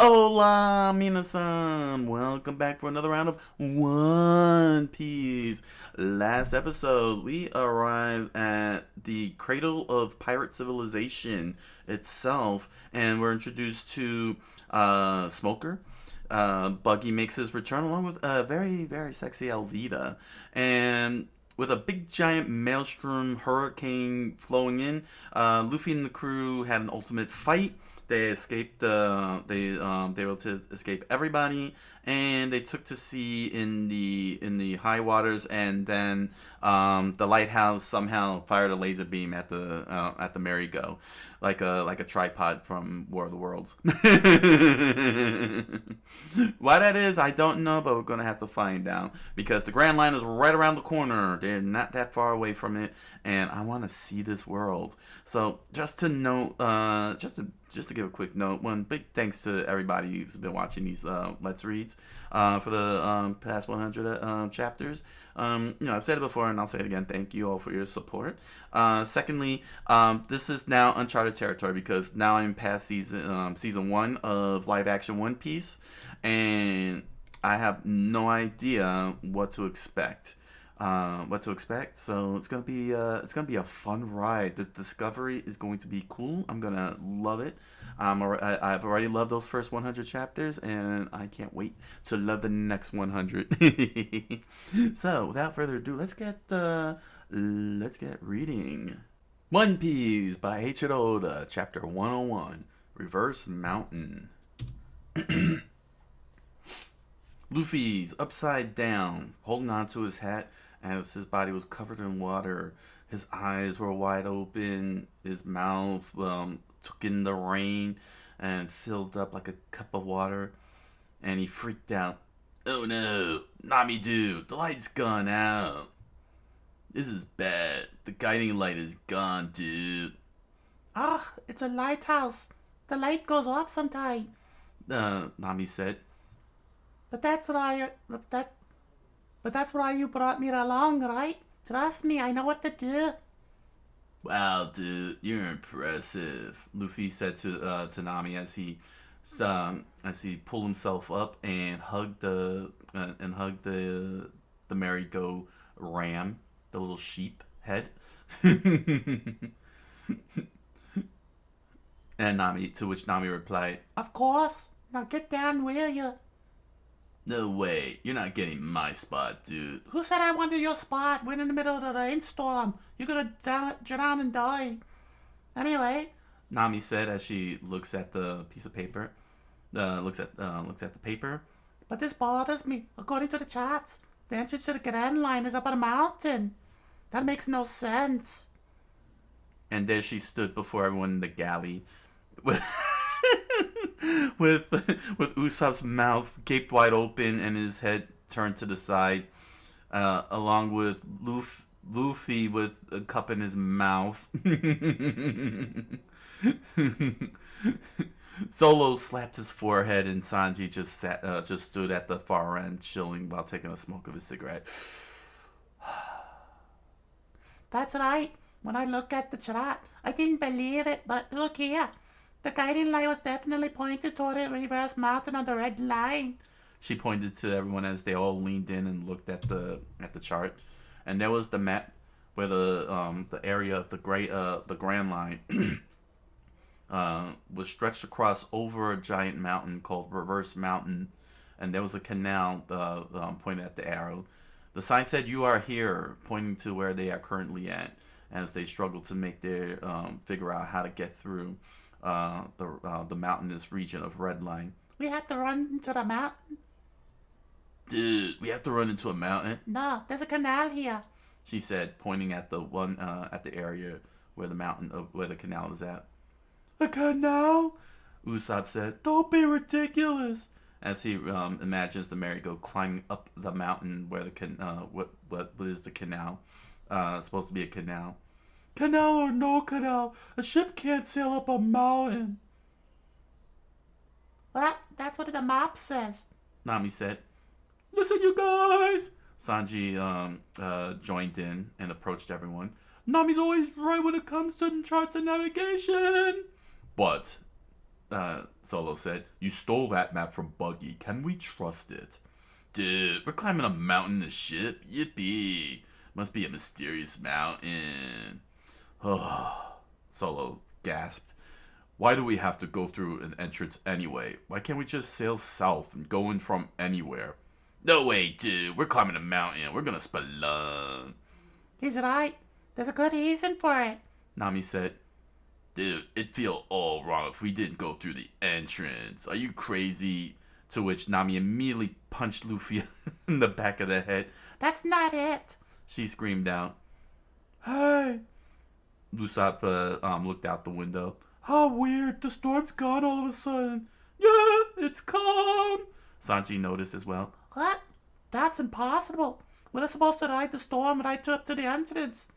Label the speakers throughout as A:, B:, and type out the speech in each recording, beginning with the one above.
A: Hola, minasan! Welcome back for another round of One Piece. Last episode, we arrived at the cradle of pirate civilization itself, and we're introduced to Smoker. Buggy makes his return along with a very, very sexy Alvida. And with a big giant maelstrom hurricane flowing in, Luffy and the crew had an ultimate fight. They escaped. They were able to escape everybody, and they took to sea in the high waters. And then the lighthouse somehow fired a laser beam at the merry-go, like a tripod from War of the Worlds. Why that is, I don't know, but we're gonna have to find out because the Grand Line is right around the corner. They're not that far away from it, and I want to see this world. So just to note, just to give a quick note, one big thanks to everybody who's been watching these Let's Reads for the past 100 chapters. I've said it before and I'll say it again. Thank you all for your support. Secondly, this is now uncharted territory because now I'm past season 1 of live action One Piece, and I have no idea what to expect. So it's gonna be a fun ride. The discovery is going to be cool. I'm gonna love it. I've already loved those first 100 chapters, and I can't wait to love the next 100. So without further ado, let's get reading. One Piece by H. Oda, Chapter 101, Reverse Mountain. Luffy's upside down, holding onto his hat as his body was covered in water. His eyes were wide open. His mouth took in the rain and filled up like a cup of water. And he freaked out. Oh no, Nami dude, the light's gone out. This is bad. The guiding light is gone, dude.
B: Ah, it's a lighthouse. The light goes off sometime.
A: Nami said.
B: But that's why you brought me along, right? Trust me, I know what to do.
A: Wow, dude, you're impressive. Luffy said to Nami as he pulled himself up and hugged the merry-go ram, the little sheep head. To which Nami replied,
B: Of course. Now get down, will you?
A: No way, you're not getting my spot, dude.
B: Who said I wanted your spot? We're in the middle of the rainstorm. You're gonna drown and die. Anyway,
A: Nami said as she looks at the piece of paper. Looks at the paper.
B: But this bothers me. According to the charts, the entrance to the Grand Line is up on a mountain. That makes no sense.
A: And there she stood before everyone in the galley, with Usopp's mouth gaped wide open and his head turned to the side, along with Luffy with a cup in his mouth. Solo slapped his forehead, and Sanji just stood at the far end, chilling while taking a smoke of his cigarette.
B: That's right. When I look at the chart, I didn't believe it, but look here. The guiding light was definitely pointed toward a reverse mountain on the red line.
A: She pointed to everyone as they all leaned in and looked at the chart, and there was the map where the area of the Grand Line was stretched across over a giant mountain called Reverse Mountain, and there was a canal pointed at the arrow. The sign said, "You are here," pointing to where they are currently at, as they struggle to make their figure out how to get through the mountainous region of Red Line.
B: We have to run into the mountain?
A: Dude, we have to run into a mountain?
B: No, there's a canal here,
A: she said, pointing at the area where the canal is at. A canal? Usopp said. Don't be ridiculous. As he imagines the merry-go climbing up the mountain where what is the canal? It's supposed to be a canal. Canal or no canal, a ship can't sail up a mountain.
B: Well, that's what the map says,
A: Nami said. Listen, you guys! Sanji joined in and approached everyone. Nami's always right when it comes to charts and navigation. But Solo said. You stole that map from Buggy. Can we trust it? Dude, we're climbing a mountain in a ship? Yippee. Must be a mysterious mountain. Oh, Solo gasped. Why do we have to go through an entrance anyway? Why can't we just sail south and go in from anywhere? No way, dude. We're climbing a mountain. We're gonna spelunk.
B: He's right. There's a good reason for it.
A: Nami said. Dude, it'd feel all wrong if we didn't go through the entrance. Are you crazy? To which Nami immediately punched Luffy in the back of the head.
B: That's not it.
A: She screamed out. Hey! Usopp looked out the window. How weird. The storm's gone all of a sudden. Yeah, it's calm. Sanji noticed as well.
B: What? That's impossible. We're supposed to ride the storm right up to the entrance.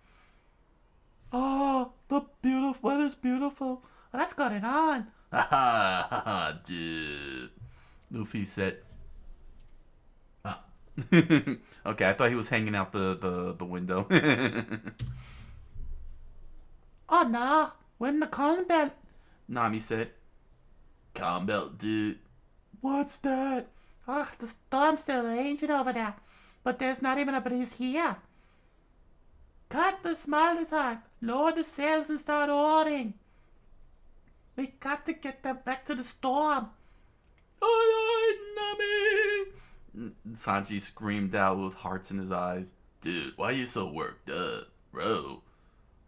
B: Oh, the beautiful weather's beautiful. What's going on?
A: Ha ha ha, dude. Luffy said. Ah. Okay, I thought he was hanging out the window.
B: Oh no, we're in the calm belt.
A: Nami said. Calm belt, dude. What's that?
B: Oh, the storm's still raging over there, but there's not even a breeze here. Cut the small attack, lower the sails and start oaring. We got to get them back to the storm.
A: Aye, aye, Nami! Sanji screamed out with hearts in his eyes. Dude, why are you so worked up, bro?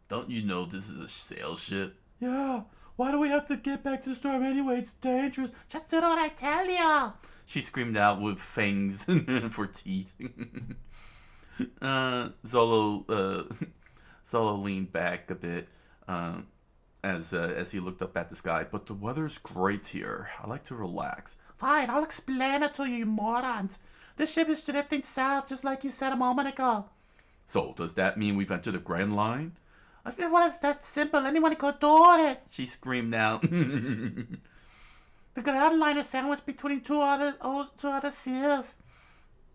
A: Don't you know this is a sail ship? Yeah, why do we have to get back to the storm anyway? It's dangerous.
B: Just do what I tell you.
A: She screamed out with fangs for teeth. Solo leaned back a bit as he looked up at the sky. But the weather's great here. I like to relax.
B: Fine, I'll explain it to you, you morons. This ship is drifting south, just like you said a moment ago.
A: So, does that mean we've entered the Grand Line?
B: I think well, it's that simple. Anyone could do it.
A: She screamed out.
B: The Grand Line is sandwiched between two other seas.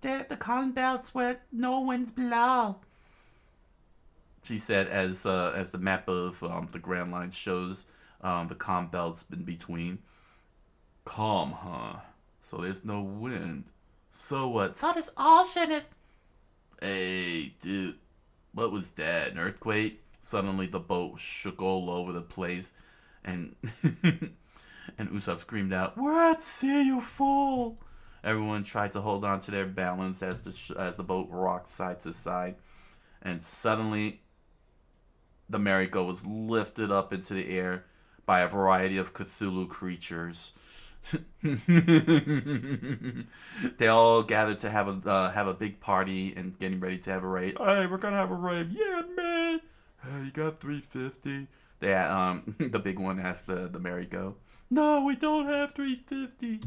B: The calm belts where no winds blow.
A: She said as the map of the Grand Line shows the calm belts in between. Calm, huh? So there's no wind. So what?
B: So this ocean is...
A: Hey, dude. What was that? An earthquake? Suddenly the boat shook all over the place. And and Usopp screamed out, We're at sea, you fool! Everyone tried to hold on to their balance as the boat rocked side to side. And suddenly, the merry-go was lifted up into the air by a variety of Cthulhu creatures. They all gathered to have a big party and getting ready to have a raid. Hey, we're gonna have a raid, yeah, man. Hey, you got 350? They the big one asked the merry-go. No, we don't have 350.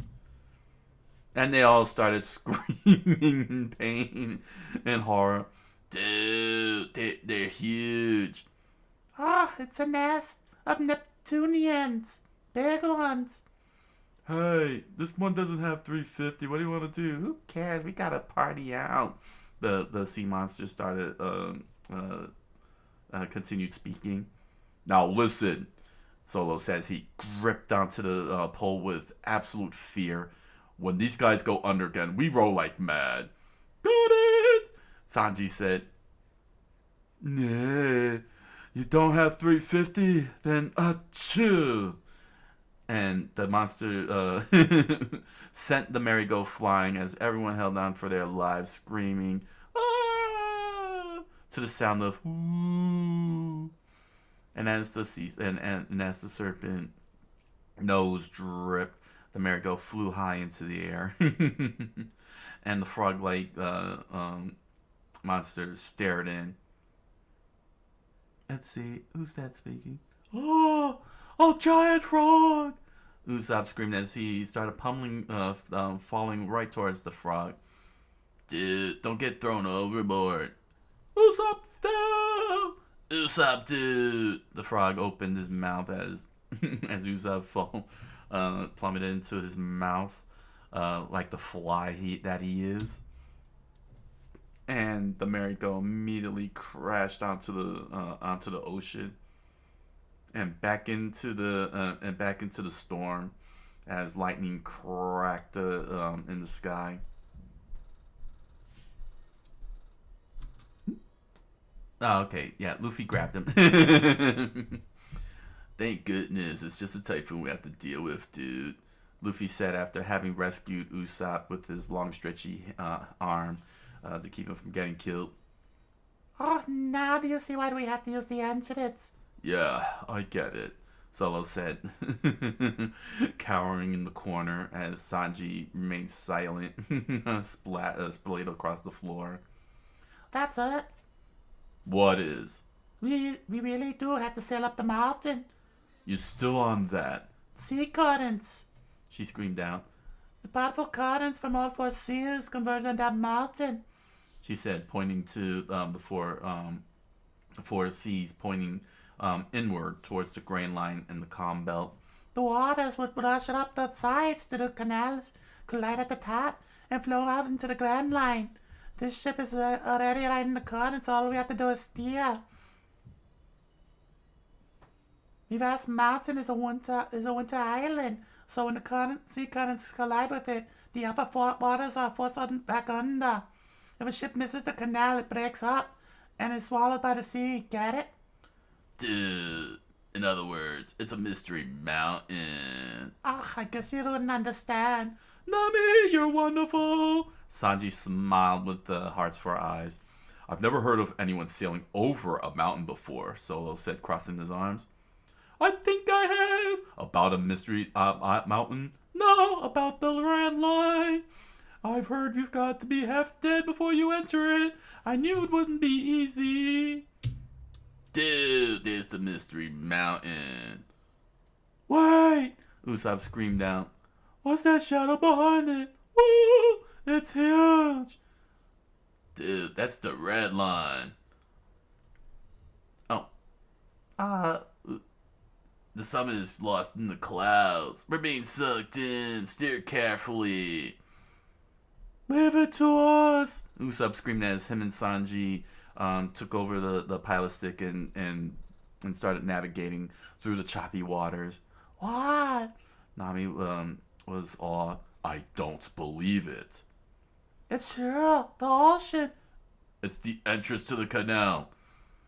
A: And they all started screaming in pain and horror. Dude, they're huge.
B: Ah, it's a nest of Neptunians. Big ones.
A: Hey, this one doesn't have 350. What do you want to do? Who cares? We gotta party out. The sea monster started continued speaking. Now listen, Solo says. He gripped onto the pole with absolute fear. When these guys go under again, we roll like mad. Got it! Sanji said. Nah, you don't have 350? Then achoo! And the monster sent the merry-go flying as everyone held on for their lives, screaming, ah! To the sound of ooh. And as the serpent nose dripped, the merry-go flew high into the air, and the frog-like monster stared in. Let's see, who's that speaking? Oh, a giant frog! Usopp screamed as he started pummeling, falling right towards the frog. Dude, don't get thrown overboard. Usopp fell! Usopp, dude! The frog opened his mouth as Usopp plummeted into his mouth, like the fly that he is. And the merry-go immediately crashed onto the ocean. and back into the storm as lightning cracked in the sky. Oh, okay, yeah, Luffy grabbed him. Thank goodness, it's just a typhoon we have to deal with, dude. Luffy said after having rescued Usopp with his long, stretchy arm to keep him from getting killed.
B: Oh, now do you see why we have to use the engineers?
A: Yeah, I get it, Solo said, cowering in the corner as Sanji remained silent, splayed across the floor.
B: That's it.
A: What is?
B: We really do have to sail up the mountain.
A: You still on that?
B: Sea currents.
A: She screamed out.
B: The powerful currents from all four seas converge on that mountain.
A: She said, pointing to the four seas, pointing inward towards the Grand Line and the Calm Belt.
B: The waters would rush up the sides to the canals, collide at the top, and flow out into the Grand Line. This ship is already riding the currents. All we have to do is steer. The vast mountain is a winter island, so when the sea currents collide with it, the upper waters are forced back under. If a ship misses the canal, it breaks up and is swallowed by the sea. Get it?
A: Dude, in other words, it's a mystery mountain.
B: I guess you don't understand.
A: Nami, you're wonderful. Sanji smiled with the hearts for eyes. I've never heard of anyone sailing over a mountain before, Solo said, crossing his arms. I think I have. About a mystery mountain? No, about the Grand Line. I've heard you've got to be half dead before you enter it. I knew it wouldn't be easy. Dude, there's the mystery mountain. Wait! Usopp screamed out. What's that shadow behind it? Woo! It's huge! Dude, that's the Red Line. Oh. The summit is lost in the clouds. We're being sucked in. Steer carefully. Leave it to us! Usopp screamed as him and Sanji took over the pilot stick and started navigating through the choppy waters.
B: What?
A: Nami was awed. I don't believe it.
B: It's true. The ocean.
A: It's the entrance to the canal.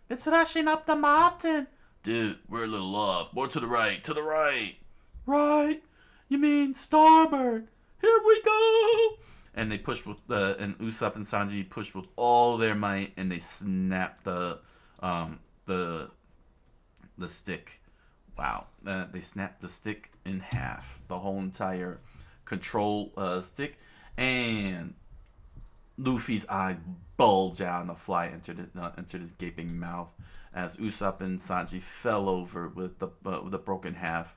B: It's rushing up the mountain.
A: Dude, we're a little off. More to the right. To the right.
B: Right? You mean starboard? Here we go!
A: And they pushed with and Usopp and Sanji pushed with all their might, and they snapped the stick. Wow! They snapped the stick in half, the whole entire control stick, and Luffy's eyes bulge out, and the fly entered his gaping mouth as Usopp and Sanji fell over with the broken half.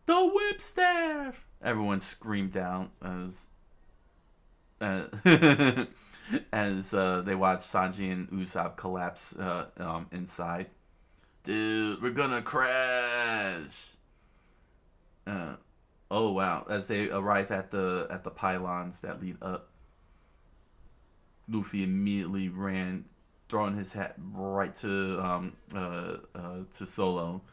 A: The whip staff! Everyone screamed out as as they watched Sanji and Usopp collapse inside. Dude, we're gonna crash! Oh wow! As they arrive at the pylons that lead up, Luffy immediately ran, throwing his hat right to Solo.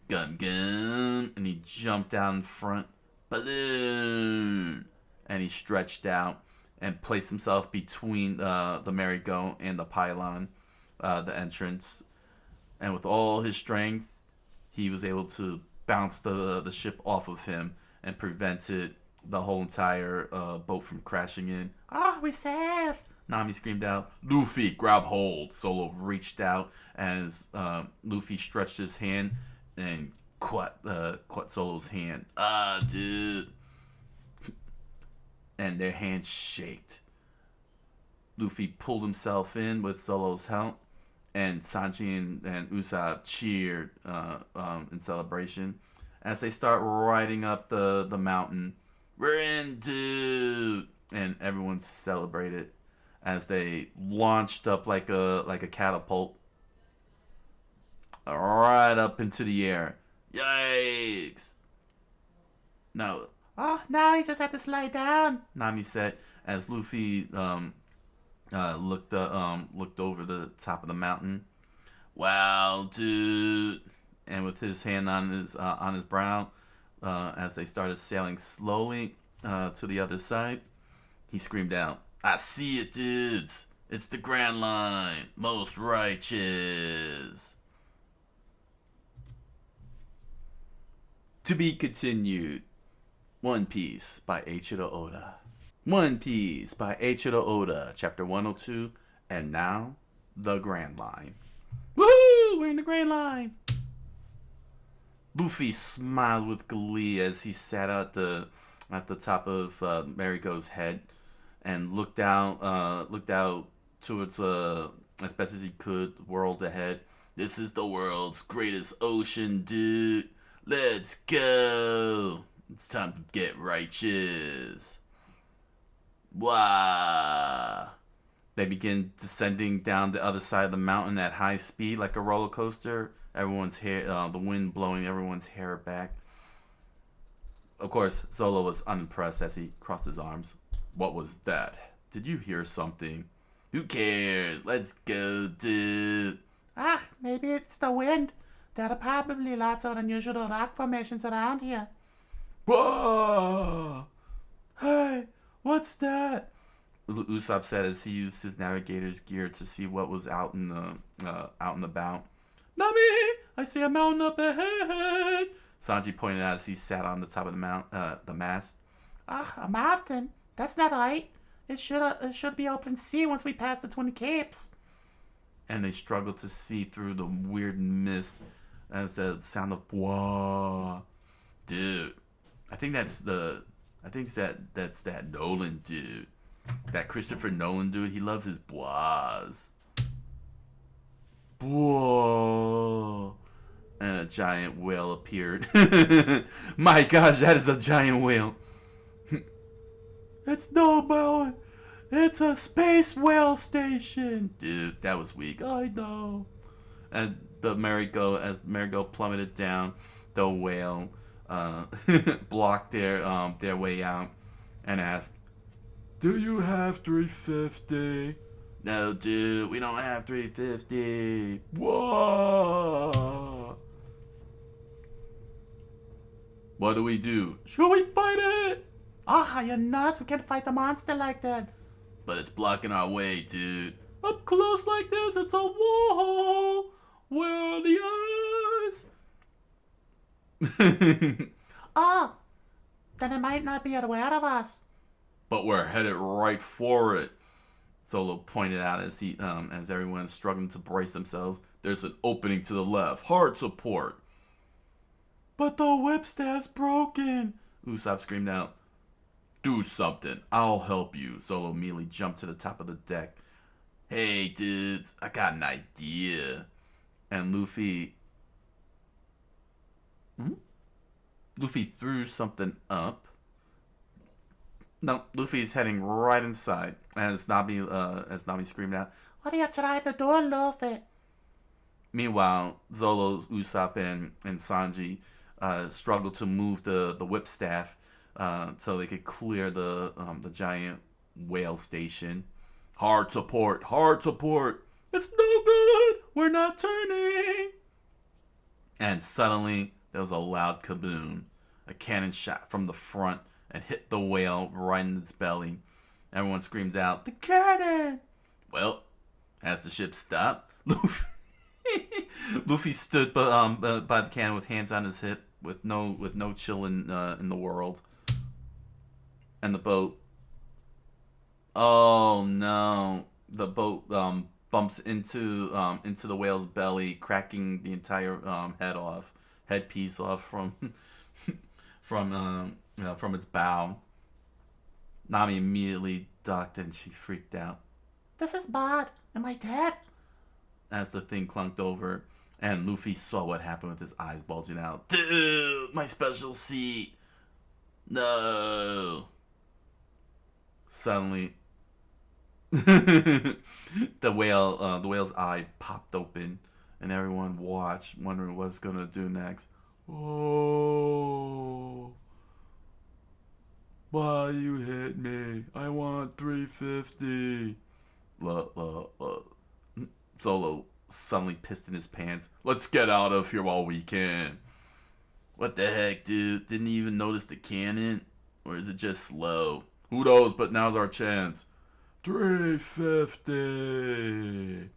A: Gun, and he jumped down in front. Balloon! And he stretched out and placed himself between the merry-go and the pylon, the entrance. And with all his strength, he was able to bounce the ship off of him and prevented the whole entire boat from crashing in.
B: We're safe!
A: Nami screamed out, Luffy, grab hold! Solo reached out as Luffy stretched his hand and caught Solo's hand. Dude. And their hands shaked. Luffy pulled himself in with Solo's help, and Sanji and Usopp cheered in celebration as they start riding up the mountain. We're in, dude! And everyone celebrated as they launched up like a catapult right up into the air. Yikes! Now,
B: now he just had to slide down,
A: Nami said as Luffy looked over the top of the mountain. Wow, dude. And with his hand on his brow, as they started sailing slowly to the other side, he screamed out, "I see it, dudes! It's the Grand Line, most righteous." To be continued. One Piece by Eiichiro Oda. One Piece by Eiichiro Oda, Chapter 102, and now, the Grand Line. Woohoo! We're in the Grand Line! Luffy smiled with glee as he sat at the top of Mariko's head and looked out towards as best as he could the world ahead. This is the world's greatest ocean, dude. Let's go. It's time to get righteous. Wow. They begin descending down the other side of the mountain at high speed like a roller coaster. Everyone's hair, the wind blowing everyone's hair back. Of course, Zolo was unimpressed as he crossed his arms. What was that? Did you hear something? Who cares? Let's go, dude.
B: Ah, maybe it's the wind. There are probably lots of unusual rock formations around here.
A: Whoa! Hey, what's that? Usopp said as he used his navigator's gear to see what was out and about. Nami! I see a mountain up ahead! Sanji pointed out as he sat on the top of the mast.
B: Ah, a mountain? That's not right. It should be open sea once we pass the 20 capes.
A: And they struggled to see through the weird mist as the sound of "whoa." Dude, I think that's that Nolan dude. That Christopher Nolan dude, he loves his bois. Whoa. And a giant whale appeared. My gosh, that is a giant whale. It's no whale. It's a space whale station. Dude, that was weak. I know. And as Marigo plummeted down, the whale blocked their way out and asked, "Do you have 350? No, dude, we don't have 350. Whoa. What do we do? Should we fight it?
B: Ah, you're nuts. We can't fight a monster like that.
A: But it's blocking our way, dude. Up close like this, it's a wall. Where are the eyes?
B: Oh, then it might not be aware of us.
A: But we're headed right for it. Solo pointed out as everyone's struggling to brace themselves. There's an opening to the left. Hard support. But the whipstaff's broken. Usopp screamed out. Do something. I'll help you. Solo immediately jumped to the top of the deck. Hey, dudes, I got an idea. And Luffy threw something up. No, Luffy's heading right inside. As Nami screamed out,
B: What are you trying to do, Luffy?
A: Meanwhile, Zolo, Usopp, and Sanji struggled to move the whip staff so they could clear the giant whale station. Hard support, hard support. It's no good. We're not turning. And suddenly there was a loud kaboom. A cannon shot from the front and hit the whale right in its belly. Everyone screamed out, "The cannon!" Well, as the ship stopped, Luffy stood by the cannon with hands on his hip, with no chill in the world. And the boat. Oh no! The boat bumps into the whale's belly, cracking the entire headpiece off from from its bow. Nami immediately ducked and she freaked out.
B: This is bad. Am I dead?
A: As the thing clunked over, and Luffy saw what happened with his eyes bulging out. Dude, my special seat. No. Suddenly, the whale's eye popped open, and everyone watched, wondering what it's gonna do next. Oh. Why you hit me? I want 350. Solo suddenly pissed in his pants. Let's get out of here while we can. What the heck, dude? Didn't he even notice the cannon? Or is it just slow? Who knows, but now's our chance. 350.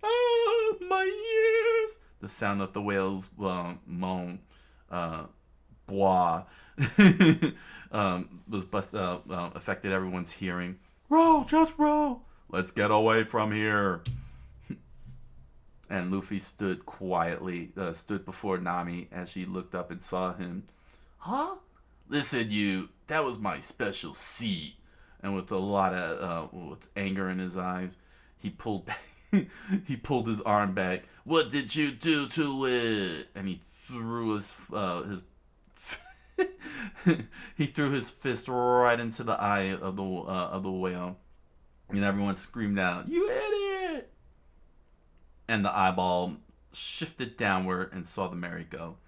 A: Oh, my ears. The sound of the whale's moan, blah, affected everyone's hearing. Row, just row. Let's get away from here. And Luffy stood before Nami as she looked up and saw him.
B: Huh?
A: Listen, you, that was my special seat. And with a lot of with anger in his eyes, he pulled back. He pulled his arm back. What did you do to it? And he threw his he threw his fist right into the eye of the whale, and everyone screamed out, "You idiot!" And the eyeball shifted downward and saw the merry go.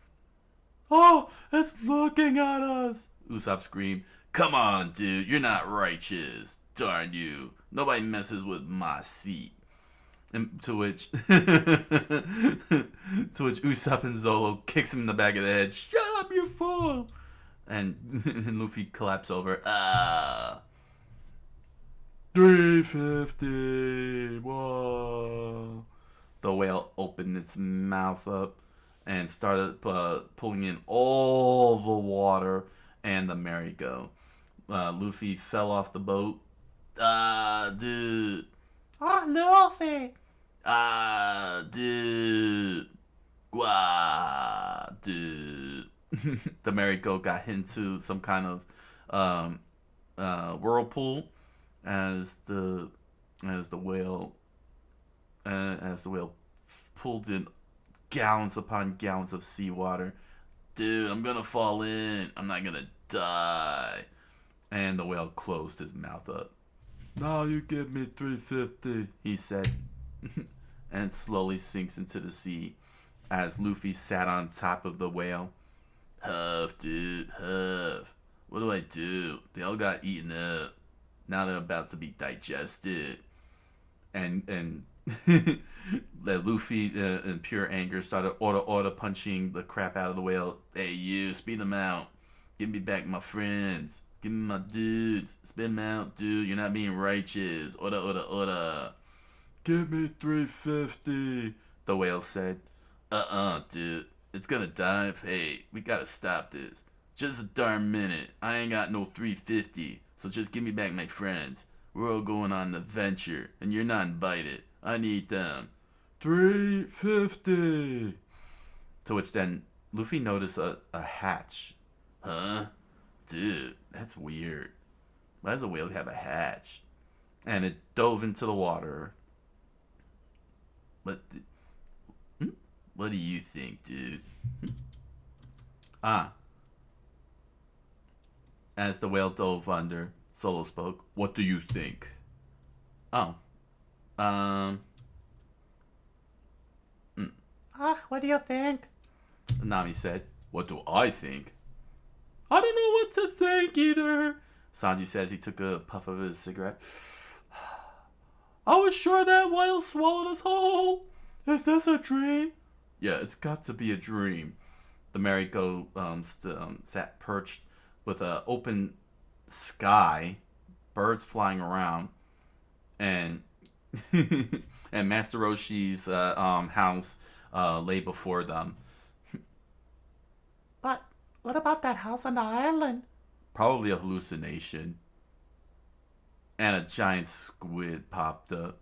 A: Oh, it's looking at us! Usopp screamed. Come on, dude, you're not righteous. Darn you. Nobody messes with my seat. And to which Usopp and Zolo kicks him in the back of the head. Shut up, you fool! And Luffy collapses over. 350. Whoa. The whale opened its mouth up and started pulling in all the water and the merry-go. Luffy fell off the boat. Dude.
B: Oh, Luffy!
A: Dude. Wah, dude. The merry-go got into some kind of whirlpool as the whale pulled in gallons upon gallons of seawater. Dude, I'm gonna fall in. I'm not gonna die. And the whale closed his mouth up. Now you give me 350, he said, and slowly sinks into the sea as Luffy sat on top of the whale. Huff, dude, huff. What do I do? They all got eaten up. Now they're about to be digested. And Luffy, in pure anger, started order punching the crap out of the whale. Hey, you, speed them out. Give me back my friends. Give me my dudes. Spit them out, dude. You're not being righteous. Order. Give me 350, the whale said. Dude. It's gonna dive. Hey, we gotta stop this. Just a darn minute. I ain't got no 350, so just give me back my friends. We're all going on an adventure, and you're not invited. I need them. 350. To which then Luffy noticed a hatch. Huh? Dude, that's weird. Why does a whale have a hatch? And it dove into the water. What do you think, dude? As the whale dove under, Solo spoke. What do you think?
B: What do you think?
A: Nami said. What do I think? I don't know what to think either. Sanji says he took a puff of his cigarette. I was sure that whale swallowed us whole. Is this a dream? Yeah, it's got to be a dream. The merry-go sat perched with an open sky, birds flying around, and and Master Roshi's house lay before them.
B: But what about that house on the island?
A: Probably a hallucination. And a giant squid popped up.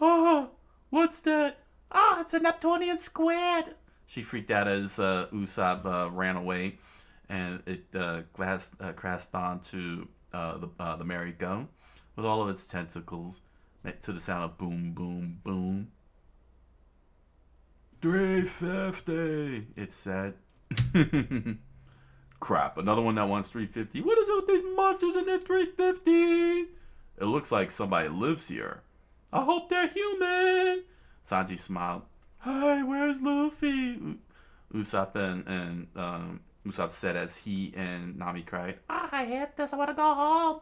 A: Oh, what's that?
B: Oh, it's a Neptunian squid.
A: She freaked out as Usopp ran away, and it grasped onto the merry-go with all of its tentacles to the sound of boom, boom, boom. 350, it said. Crap, another one that wants 350. What is it with these monsters and their 350? It looks like somebody lives here. I hope they're human. Sanji smiled. Hey, where's Luffy? Usopp and Usopp said as he and Nami cried.
B: I hate this. I want to go home.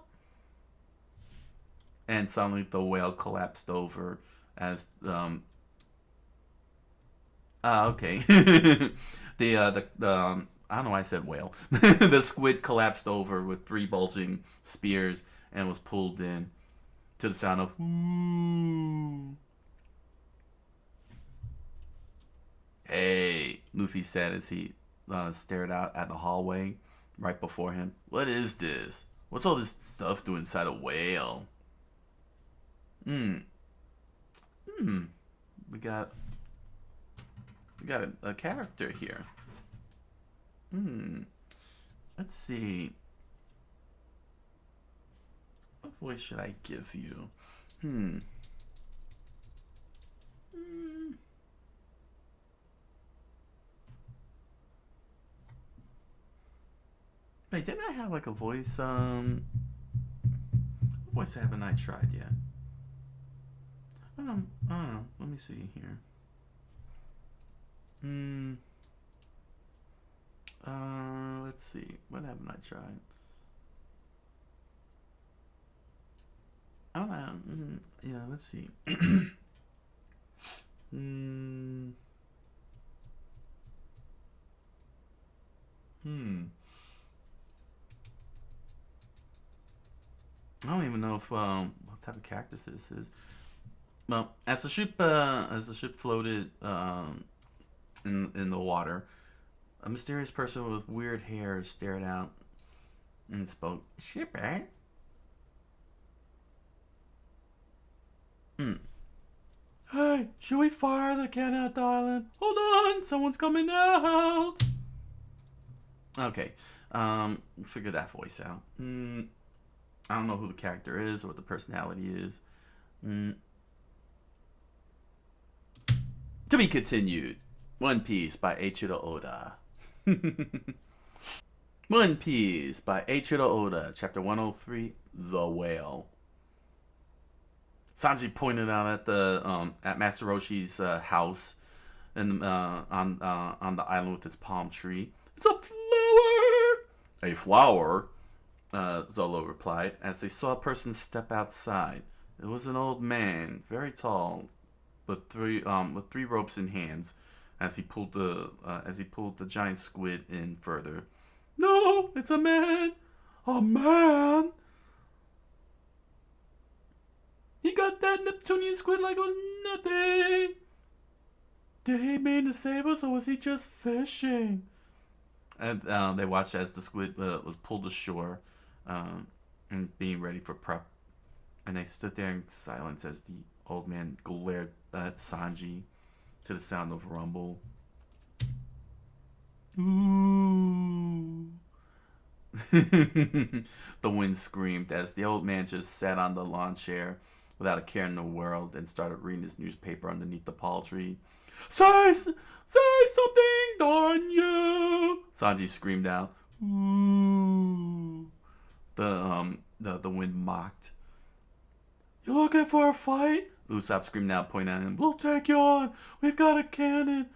A: And suddenly the whale collapsed over as Okay. I don't know why I said whale. The squid collapsed over with three bulging spears and was pulled in to the sound of "Ooh." Hey, Luffy said as he stared out at the hallway right before him. What is this? What's all this stuff doing inside a whale? Hmm. Hmm. We got a character here. Hmm. Let's see. What voice should I give you? Hmm. Hmm. Wait, didn't I have like a voice? What voice haven't I tried yet? I don't know. Let me see here. Hmm. Let's see. What haven't I tried? I don't know. Yeah, let's see. Hmm. Hmm. I don't even know if what type of cactus this is. Well, as the ship floated in the water, a mysterious person with weird hair stared out and spoke. Ship, eh? Hmm. Hey, should we fire the cannon at the island? Hold on, someone's coming out. Okay, figure that voice out. I don't know who the character is or what the personality is. Mm, to be continued. One Piece by Eiichiro Oda. One Piece by Eiichiro Oda, Chapter 103, The Whale. Sanji pointed out at Master Roshi's house and on the island with its palm tree. It's a flower. A flower. Zolo replied as they saw a person step outside. It was an old man, very tall, with three ropes in hands. As he pulled the giant squid in further. No, it's a man. A man. He got that Neptunian squid like it was nothing. Did he mean to save us, or was he just fishing? And they watched as the squid was pulled ashore, and being ready for prep. And they stood there in silence as the old man glared at Sanji to the sound of rumble. Ooh. The wind screamed as the old man just sat on the lawn chair without a care in the world and started reading his newspaper underneath the palm tree. Say something, darn you! Sanji screamed out. Ooh. The wind mocked. You looking for a fight? Usopp screamed out, pointing at him. We'll take you on. We've got a cannon.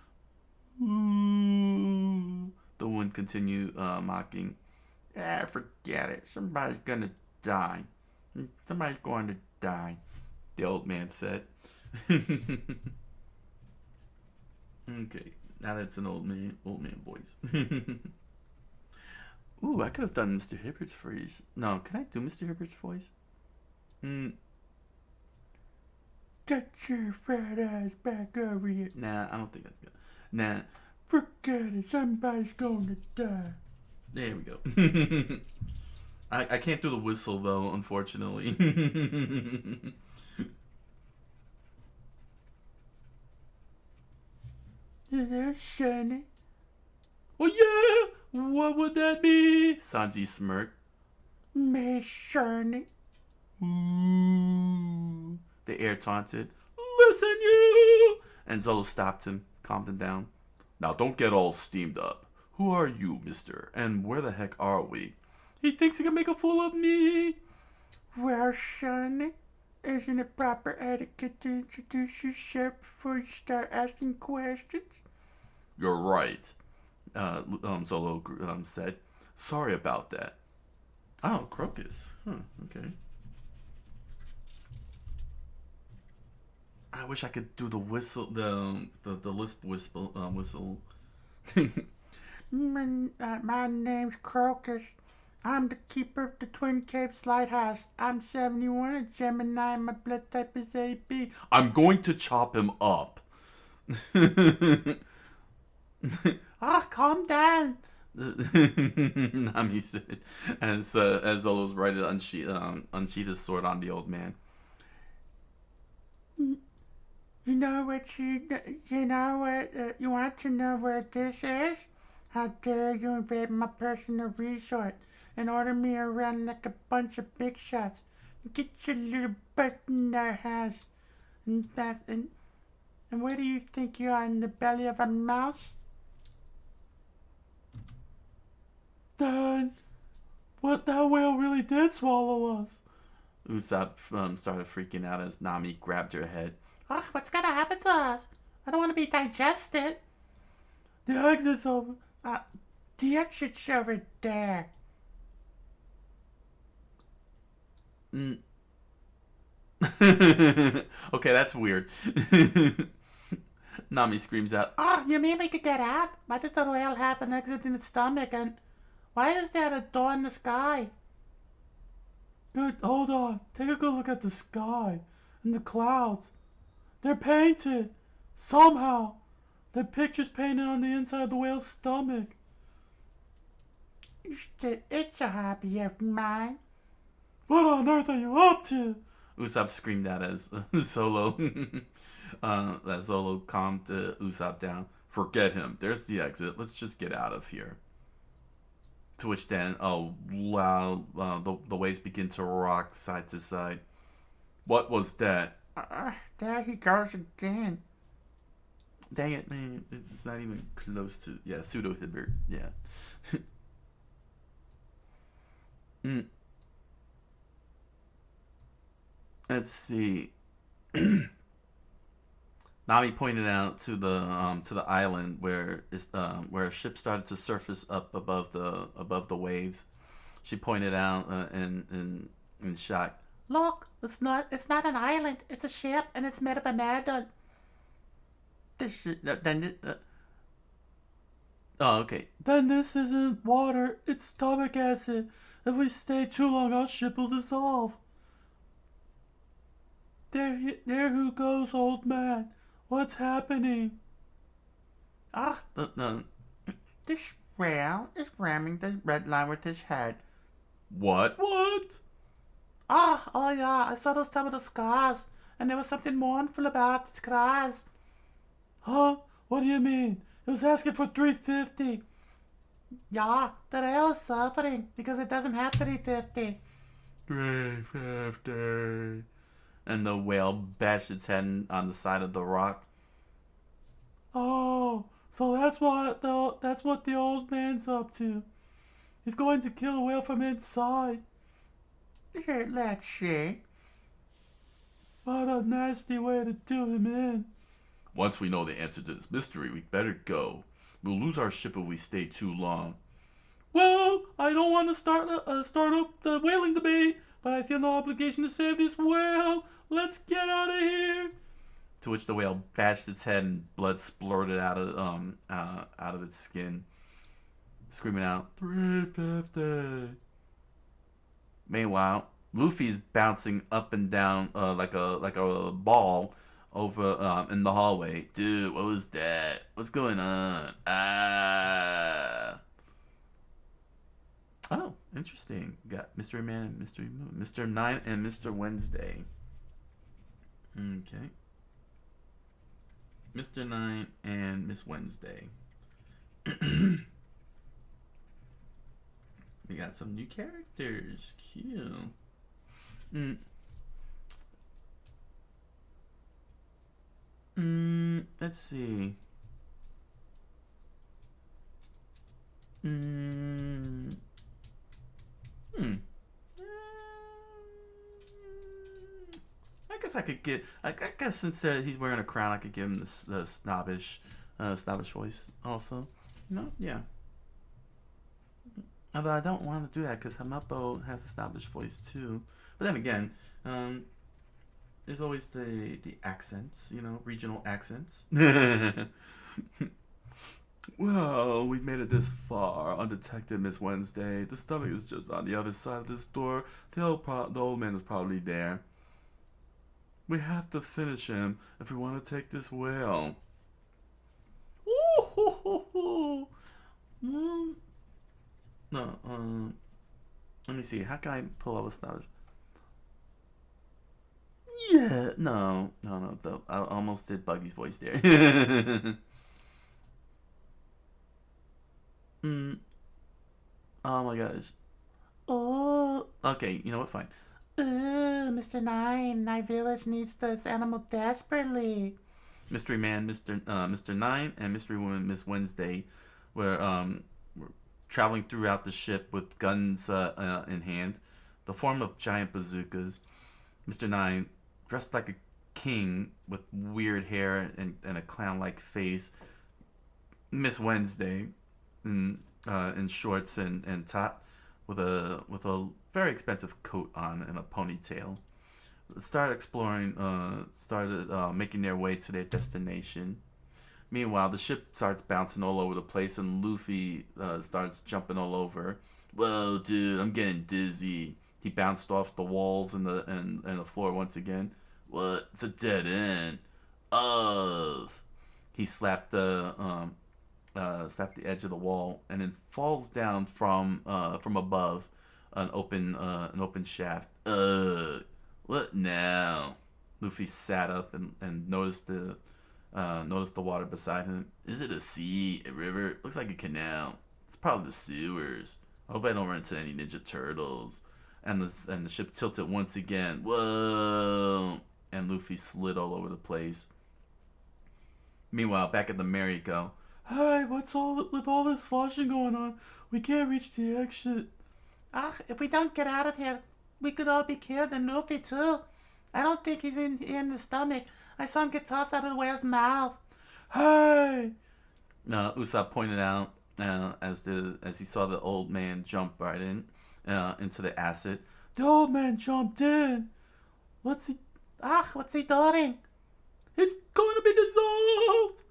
A: Ooh. The wind continued mocking. Ah, forget it. Somebody's gonna die. Somebody's going to die, the old man said. Okay, now that's an old man voice. Ooh, I could have done Mr. Hibbert's voice. No, can I do Mr. Hibbert's voice? Get your fat ass back over here. Nah, I don't think that's good. Nah, forget it. Somebody's going to die. There we go. I can't do the whistle though, unfortunately. Is that shiny? Well, yeah. What would that be? Sanji smirked. Miss Shiny. Ooh. The air taunted. Listen, you! And Zolo stopped him, calmed him down. Now don't get all steamed up. Who are you, mister? And where the heck are we? He thinks he can make a fool of me. Well, Shiny, isn't it proper etiquette to introduce yourself before you start asking questions? You're right, Zolo said. Sorry about that. Oh, Crocus. Huh, okay. I wish I could do the whistle, the lisp whistle, whistle.
B: My name's Crocus. I'm the keeper of the Twin Capes Lighthouse. I'm 71, a Gemini, and my blood type is AB.
A: I'm going to chop him up.
B: Calm down.
A: Nami said, as Zolo's ready to unsheath his sword on the old man.
B: You know what you want to know what this is? How dare you invade my personal resort and order me around like a bunch of big shots? Get your little butt in their house. And where do you think you are, in the belly of a mouse?
C: Then, what, that whale really did swallow us?
A: Usopp started freaking out as Nami grabbed her head.
B: What's gonna happen to us? I don't want to be digested.
C: The exit's over.
B: The exit's over there.
A: Okay, that's weird. Nami screams out,
B: You mean we could get out? Why does the whale have an exit in its stomach? And why is there a door in the sky?
C: Good, hold on. Take a good look at the sky and the clouds. They're painted. Somehow. They're pictures painted on the inside of the whale's stomach.
B: It's a hobby of mine.
C: What on earth are you up to?
A: Usopp screamed out as Zolo calmed Usopp down. Forget him. There's the exit. Let's just get out of here. To which then, the waves begin to rock side to side. What was that?
B: There he goes again.
A: Dang it, man. It's not even close to... Yeah, pseudo-Hibbert. Yeah. Let's see. Nami pointed out to the island where a ship started to surface up above the waves. She pointed out in shock.
B: Look, it's not an island. It's a ship, and it's made of a metal.
A: Okay.
C: Then this isn't water. It's stomach acid. If we stay too long, our ship will dissolve. There who goes, old man. What's happening?
B: This whale is ramming the red line with his head.
A: What?
B: Oh yeah, I saw those terrible scars, and there was something mournful about its cries.
C: Huh? What do you mean? It was asking for $3.50.
B: Yeah, the whale is suffering because it doesn't have $3.50.
C: $3.50.
A: And the whale bashed its head on the side of the rock.
C: Oh, so that's what the old man's up to. He's going to kill the whale from inside.
B: Let's see.
C: What a nasty way to do him in.
A: Once we know the answer to this mystery, we better go. We'll lose our ship if we stay too long.
C: Well, I don't want to start up the whaling debate, but I feel no obligation to save this whale. Let's get out of here.
A: To which the whale bashed its head and blood splurted out of its skin, screaming out,
C: $3.50.
A: Meanwhile, Luffy's bouncing up and down like a ball over in the hallway. Dude, what was that? What's going on? Oh, interesting. Got Mystery Man and Mystery Moon, Mr. Nine and Mr. Wednesday. Okay. Mr. Nine and Miss Wednesday. We got some new characters. Cute. Let's see. I guess I could get. I guess since he's wearing a crown, I could give him the snobbish voice also. No, yeah. Although I don't want to do that because Hamapo has a snobbish voice too. But then again, there's always the accents, regional accents. Well, we've made it this far, undetected, Miss Wednesday. The stomach is just on the other side of this door. The old man is probably there. We have to finish him if we want to take this whale. Ooh, no, let me see. How can I pull up a stomach? Yeah, no. I almost did Buggy's voice there. Oh my gosh. Oh. Okay, you know what? Fine.
B: Mr. Nine, my village needs this animal desperately.
A: Mystery Man, Mr. Nine, and Mystery Woman, Miss Wednesday, were traveling throughout the ship with guns in hand, the form of giant bazookas. Mr. Nine, dressed like a king with weird hair and a clown-like face. Miss Wednesday, in shorts and top, with a very expensive coat on and a ponytail. Started making their way to their destination. Meanwhile, the ship starts bouncing all over the place, and Luffy starts jumping all over. Whoa, dude, I'm getting dizzy. He bounced off the walls and the floor once again. What? It's a dead end. Oh. He slapped the edge of the wall and then falls down from above an open shaft. What now? Luffy sat up and noticed the water beside him. Is it a sea? A river? Looks like a canal. It's probably the sewers. I hope I don't run into any Ninja Turtles. And the ship tilted once again. Whoa! And Luffy slid all over the place. Meanwhile, back at the merry-go.
C: Hey, with all this sloshing going on? We can't reach the exit.
B: If we don't get out of here, we could all be killed, and Luffy too. I don't think he's in the stomach. I saw him get tossed out of the whale's mouth.
C: Hey!
A: Usopp pointed out as he saw the old man jump right into the acid.
C: The old man jumped in.
B: What's he doing?
C: It's going to be dissolved.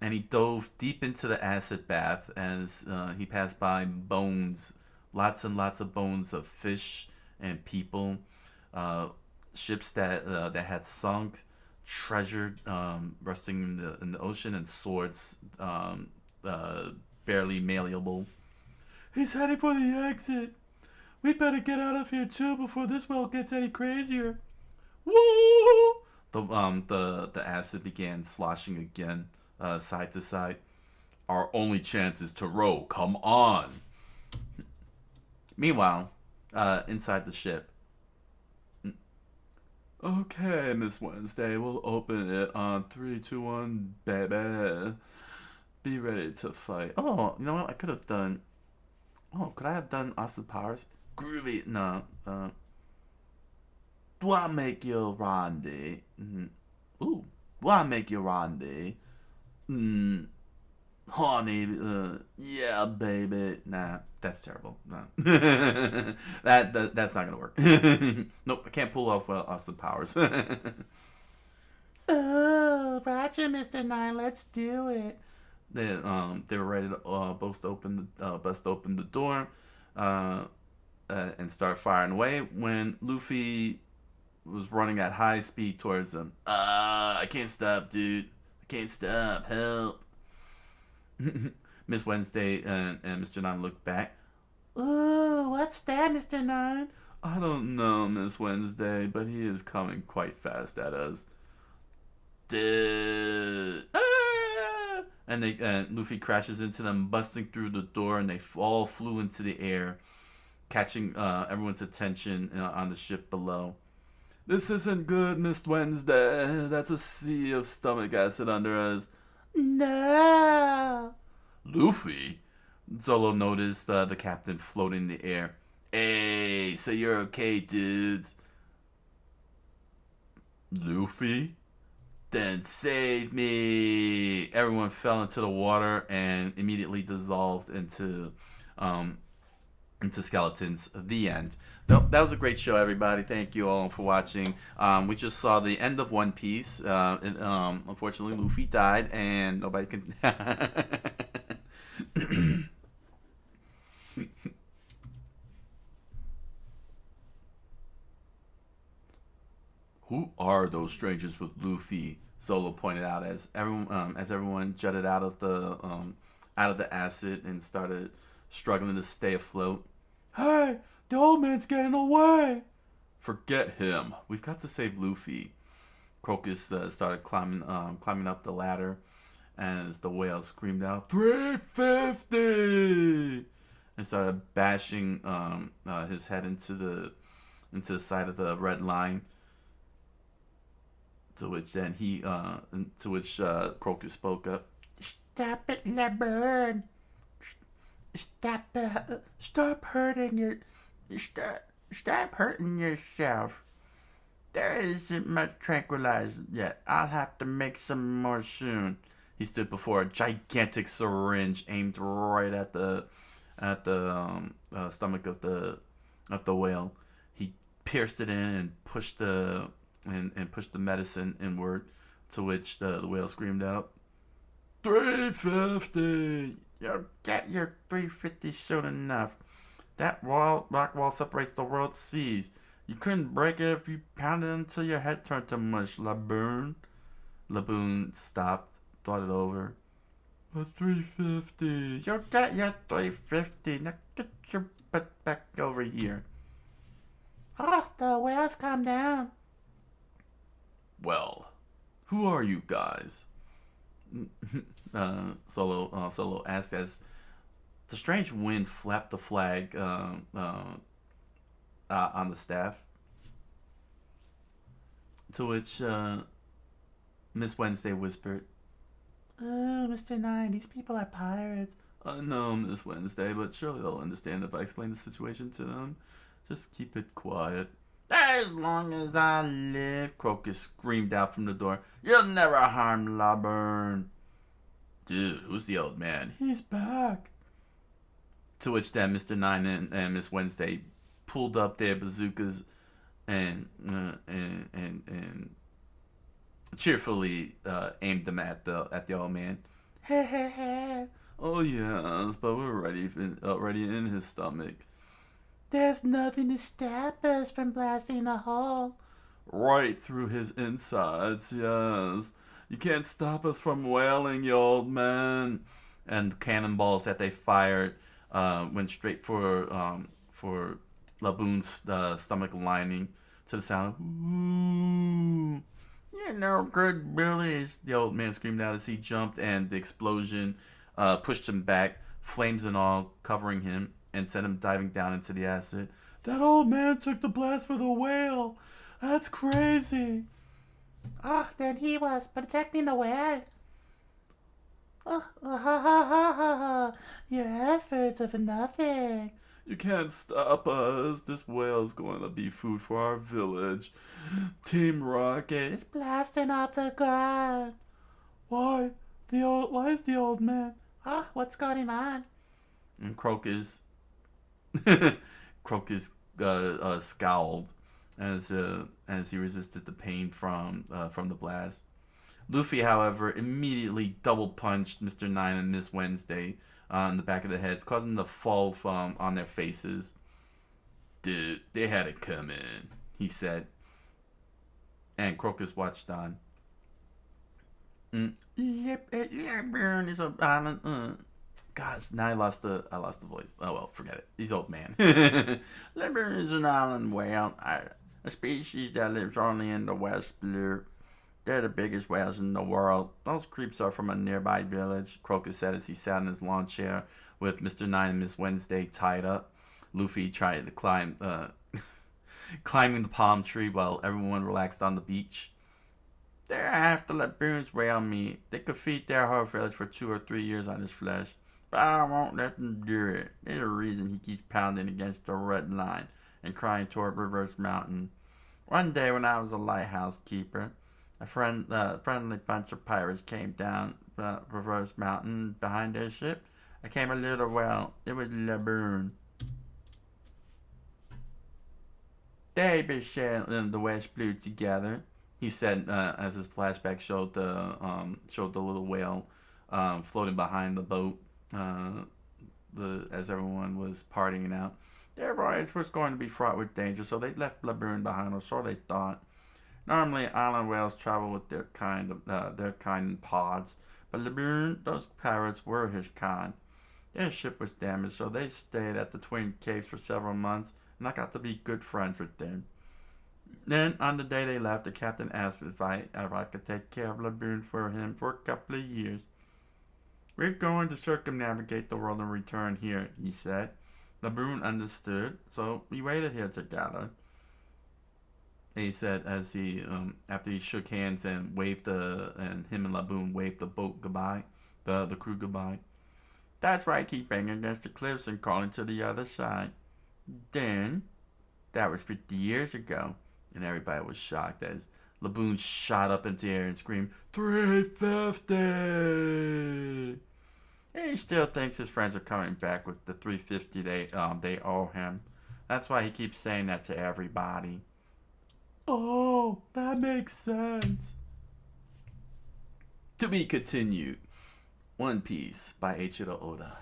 A: And he dove deep into the acid bath as he passed by bones, lots and lots of bones of fish and people, ships that had sunk, treasured, rusting in the ocean, and swords barely malleable.
C: He's heading for the exit. We'd better get out of here too before this well gets any crazier.
A: Woo! The acid began sloshing again, side to side. Our only chance is to row. Come on. Meanwhile, inside the ship. Okay, Miss Wednesday, we'll open it on 3, 2, 1, baby. Be ready to fight. Oh, you know what? I could have done. Oh, could I have done Austin Powers? Groovy. No. Do I make you Randy? Ooh. Do I make you Randy? Honey, yeah, baby. Nah, that's terrible. No. That's not gonna work. Nope, I can't pull off Austin Powers.
B: Oh, Roger, Mr. Nine, let's do it.
A: They were ready to bust open the door and start firing away when Luffy was running at high speed towards them. I can't stop, dude. I can't stop. Help. Miss Wednesday and Mr. Nine looked back.
B: Ooh, what's that, Mr. Nine?
A: I don't know, Miss Wednesday, but he is coming quite fast at us. Dude. Ah! And Luffy crashes into them, busting through the door, and they all flew into the air, catching everyone's attention on the ship below. This isn't good, Miss Wednesday. That's a sea of stomach acid under us.
B: No.
A: Luffy? Zolo noticed the captain floating in the air. Hey, so you're okay, dudes. Luffy? Then save me! Everyone fell into the water and immediately dissolved into into skeletons. The end. Nope, that was a great show, everybody. Thank you all for watching. We just saw the end of One Piece. Unfortunately, Luffy died, and nobody can. Who are those strangers with Luffy? Solo pointed out as everyone jutted out of the acid and started struggling to stay afloat.
C: Hey, the old man's getting away.
A: Forget him. We've got to save Luffy. Crocus started climbing up the ladder as the whale screamed out, 350! And started bashing his head into the side of the red line. To which Crocus spoke up.
B: Stop it, LeBurn. Stop hurting yourself. There isn't much tranquilizer yet. I'll have to make some more soon.
A: He stood before a gigantic syringe aimed right at the stomach of the whale. He pierced it in and pushed the medicine inward. To which the whale screamed out, 350!
B: You'll get your 350 soon enough. That rock wall separates the world's seas. You couldn't break it if you pounded it until your head turned to mush, Laboon.
A: Laboon stopped, thought it over.
C: But 350.
B: You'll get your 350. Now get your butt back over here. Oh, the whales calm down.
A: Well, who are you guys? Solo asked as the strange wind flapped the flag on the staff. To which Miss Wednesday whispered,
B: Oh, Mr. Nine, these people are pirates.
A: No, Miss Wednesday, but surely they'll understand if I explain the situation to them. Just keep it quiet.
B: As long as I live,
A: Crocus screamed out from the door.
B: You'll never harm Laburn.
A: Dude, who's the old man?
C: He's back.
A: To which then Mr. Nine and Miss Wednesday pulled up their bazookas and cheerfully aimed them at the old man. Oh yes, but we're already in his stomach.
B: There's nothing to stop us from blasting a hole.
A: Right through his insides, yes. You can't stop us from whaling, you old man. And the cannonballs that they fired went straight for Laboon's stomach lining to the sound of, ooh.
B: You're no good, Billies.
A: The old man screamed out as he jumped, and the explosion pushed him back, flames and all, covering him, and sent him diving down into the acid.
C: That old man took the blast for the whale. That's crazy.
B: Oh, then he was protecting the whale. Your efforts are for nothing.
A: You can't stop us. This whale's going to be food for our village. Team Rocket.
B: It's blasting off the ground.
C: Why is the old man?
B: Oh, what's going on?
A: And Crocus scowled as he resisted the pain from the blast. Luffy, however, immediately double punched Mr. Nine and Miss Wednesday on the back of the heads, causing them to fall on their faces. Dude, they had it coming, he said. And Crocus watched on.
B: Burn is an island.
A: Gosh, now I lost the voice. Oh well, forget it. He's old man.
B: Liburn is an island whale, a species that lives only in the West Blue. They're the biggest whales in the world. Those creeps are from a nearby village, Crocus said as he sat in his lawn chair with Mr. Nine and Miss Wednesday tied up. Luffy tried to climbing the palm tree while everyone relaxed on the beach. They're after Laboon's whale meat. They could feed their whole village for 2 or 3 years on his flesh. But I won't let them do it. There's a reason he keeps pounding against the red line and crying toward Reverse Mountain. One day when I was a lighthouse keeper, a friendly bunch of pirates came down Reverse Mountain behind their ship. I came a little well. It was Laboon.
A: They be sharing the West Blue together, he said as his flashback showed the little whale floating behind the boat as everyone was partying out. Their voyage was going to be fraught with danger, so they left Laboon behind, or so they thought. Normally, island whales travel with their kind in pods, but Laboon, those pirates were his kind. Their ship was damaged, so they stayed at the Twin Caves for several months, and I got to be good friends with them. Then, on the day they left, the captain asked if I could take care of Laboon for him for a couple of years. We're going to circumnavigate the world and return here, he said. Laboon understood, so we waited here together. He said as he, after he shook hands and and him and Laboon waved the boat goodbye, the crew goodbye. That's why I keep banging against the cliffs and calling to the other side. Then, that was 50 years ago, and everybody was shocked as Laboon shot up into the air and screamed, 350! He still thinks his friends are coming back with the 350 they owe him. That's why he keeps saying that to everybody.
C: Oh, that makes sense.
A: To be continued. One Piece by Eiichiro Oda.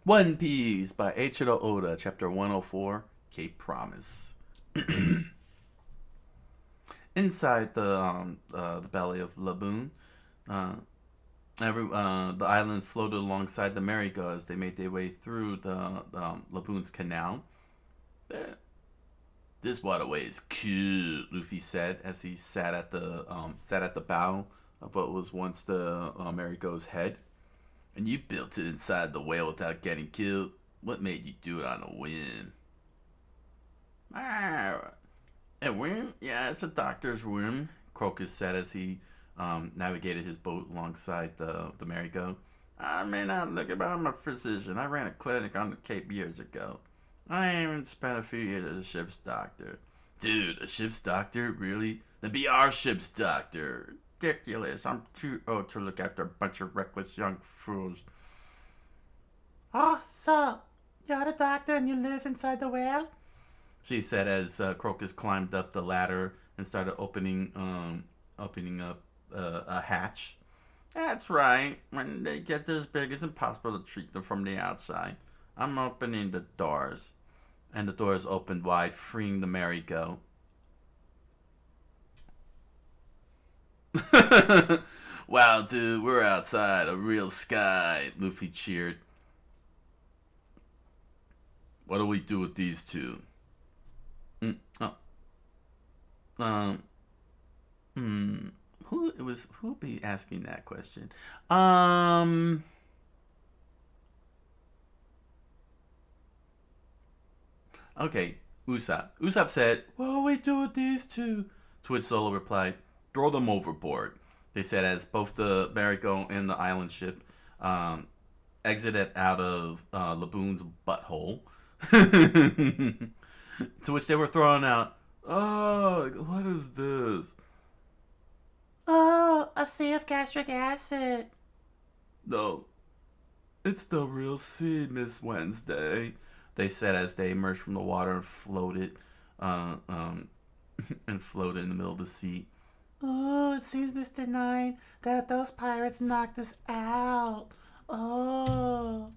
A: One Piece by Eiichiro Oda, Chapter 104, Cape Promise. Inside the belly of Laboon, the island floated alongside the merry-go as they made their way through the Laboon's canal. This waterway is cute, Luffy said as he sat at the bow of what was once the merry-go's head. And you built it inside the whale without getting killed. What made you do it on a whim? A whim? Yeah, it's a doctor's whim, Crocus said as he navigated his boat alongside the merry-go. I may not look it, but I'm a physician. I ran a clinic on the Cape years ago. I even spent a few years as a ship's doctor. Dude, a ship's doctor? Really? Then be our ship's doctor. Ridiculous. I'm too old to look after a bunch of reckless young fools.
B: Oh, so you're the doctor and you live inside the whale?
A: She said as Crocus climbed up the ladder and started opening up a hatch. That's right. When they get this big, it's impossible to treat them from the outside. I'm opening the doors. And the doors opened wide, freeing the merry-go. Wow, dude, we're outside a real sky, Luffy cheered. What do we do with these two? Who'll be asking that question? Okay, Usopp. Usopp said,
C: What do we do with these two?
A: to which Zolo replied, throw them overboard. They said as both the merry-go and the island ship exited out of Laboon's butthole. To which they were thrown out. Oh, what is this?
B: Oh, a sea of gastric acid.
A: No, it's the real sea, Miss Wednesday. They said as they emerged from the water and floated in the middle of the sea.
B: Oh, it seems, Mr. Nine, that those pirates knocked us out. Oh.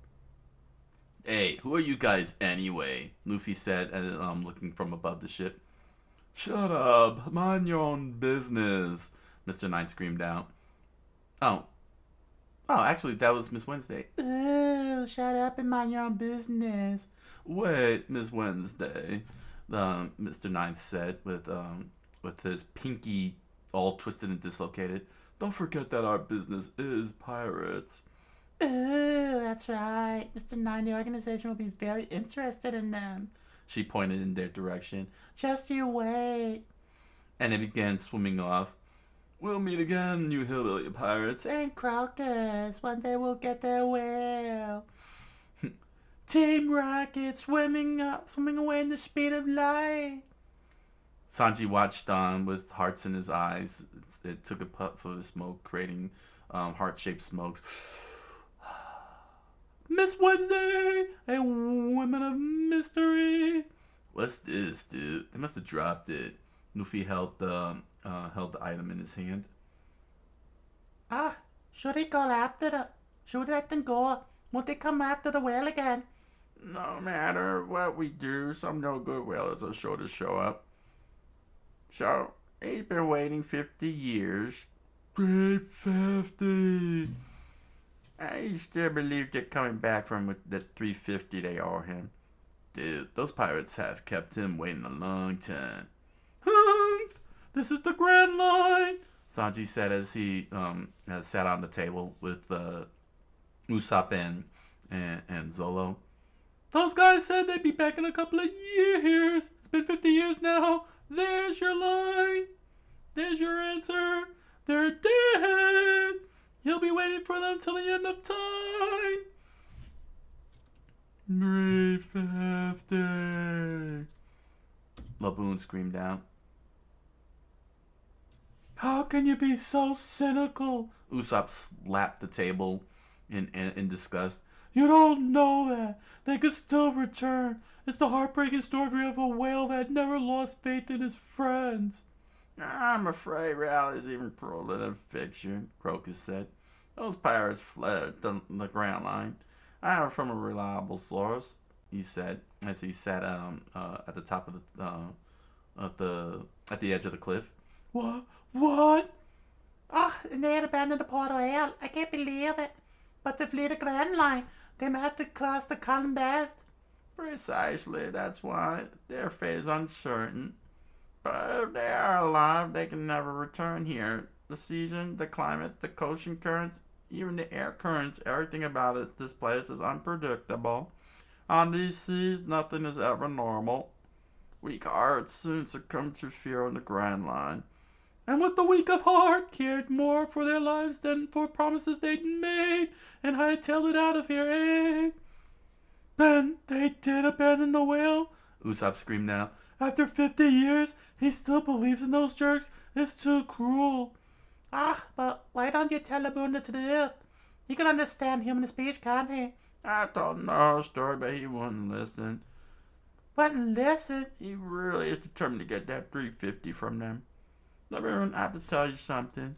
A: Hey, who are you guys anyway? Luffy said, looking from above the ship. Shut up. Mind your own business, Mr. Nine screamed out. Oh, actually, that was Miss Wednesday.
B: Oh, shut up and mind your own business.
A: Wait, Miss Wednesday, Mr. Nine said with his pinky all twisted and dislocated. Don't forget that our business is pirates.
B: Oh, that's right. Mr. Nine, the organization will be very interested in them.
A: She pointed in their direction.
B: Just you wait.
A: And they began swimming off. We'll meet again, you hillbilly pirates.
B: And Crocus, one day we'll get their whale. Team Rocket swimming away in the speed of light.
A: Sanji watched on with hearts in his eyes. It took a puff of his smoke, creating heart-shaped smokes. Miss Wednesday, a woman of mystery. What's this, dude? They must have dropped it. Luffy held the item in his hand.
B: Ah, should he go after them? Should we let them go? Won't they come after the whale again?
A: No matter what we do, some no good whalers are sure to show up. So, he's been waiting 50 years. 350. I still believe they're coming back from the 350 they owe him. Dude, those pirates have kept him waiting a long time.
C: Humph! This is the Grand Line!
A: Sanji said as he sat on the table with Usopp and Zolo.
C: Those guys said they'd be back in a couple of years. It's been 50 years now. There's your line. There's your answer. They're dead. You'll be waiting for them till the end of time. 350.
A: Laboon screamed out.
C: How can you be so cynical?
A: Usopp slapped the table in disgust.
C: You don't know that. They could still return. It's the heartbreaking story of a whale that never lost faith in his friends.
A: I'm afraid reality is even crueler than fiction, Crocus said. Those pirates fled the Grand Line. I have it from a reliable source, he said, as he sat at the top of at the edge of the cliff.
C: What?
B: Ah, and they had abandoned the Port Royal. I can't believe it. But to flee the Grand Line, they might have to cross the Column Belt.
A: Precisely, that's why their fate is uncertain. But if they are alive, they can never return here. The season, the climate, the ocean currents, even the air currents, everything about it, this place is unpredictable. On these seas, nothing is ever normal. Weak hearts soon succumb to fear on the Grand Line.
C: And with the weak of heart, cared more for their lives than for promises they'd made, and hightailed it out of here, eh? Then they did abandon the whale?
A: Usopp screamed out.
C: After 50 years, he still believes in those jerks? It's too cruel.
B: Ah, but why don't you tell Laboon the truth? He can understand human speech, can't he?
A: I told him the whole story, but he wouldn't listen.
B: Wouldn't listen?
A: He really is determined to get that 350 from them. Laboon, I have to tell you something.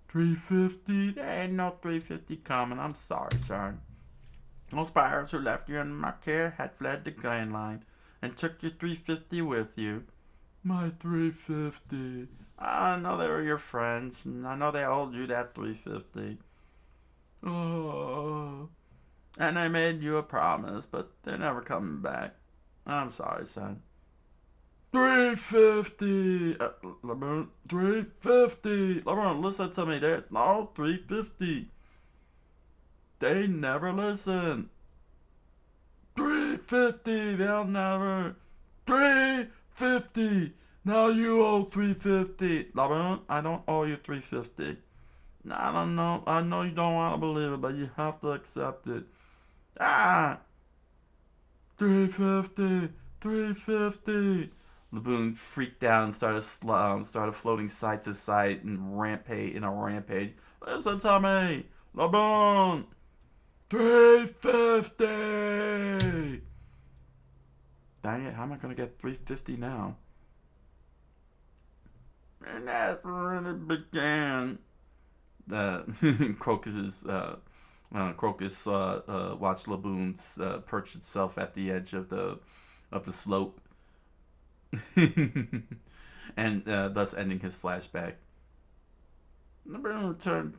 C: 350?
A: There ain't no 350 coming. I'm sorry, son. Those pirates who left you in my care had fled the Grand Line and took your 350 with you.
C: My 350.
A: I know they were your friends, and I know they owed you that 350.
C: Oh.
A: And they made you a promise, but they're never coming back. I'm sorry, son.
C: 350!
A: Laboon, 350! Laboon, listen to me. There's no 350. They never listen. 350! They'll never. 350! Now you owe 350. Laboon, I don't owe you 350. I don't know. I know you don't want to believe it, but you have to accept it.
C: 350! 350!
A: Laboon freaked out and started floating side to side in a rampage. Listen to me, Laboon.
C: 350!
A: Dang it! How am I gonna get 350 now? And that's when it began. Crocus watched Laboon perch itself at the edge of the slope. And thus ending his flashback. Laboon turned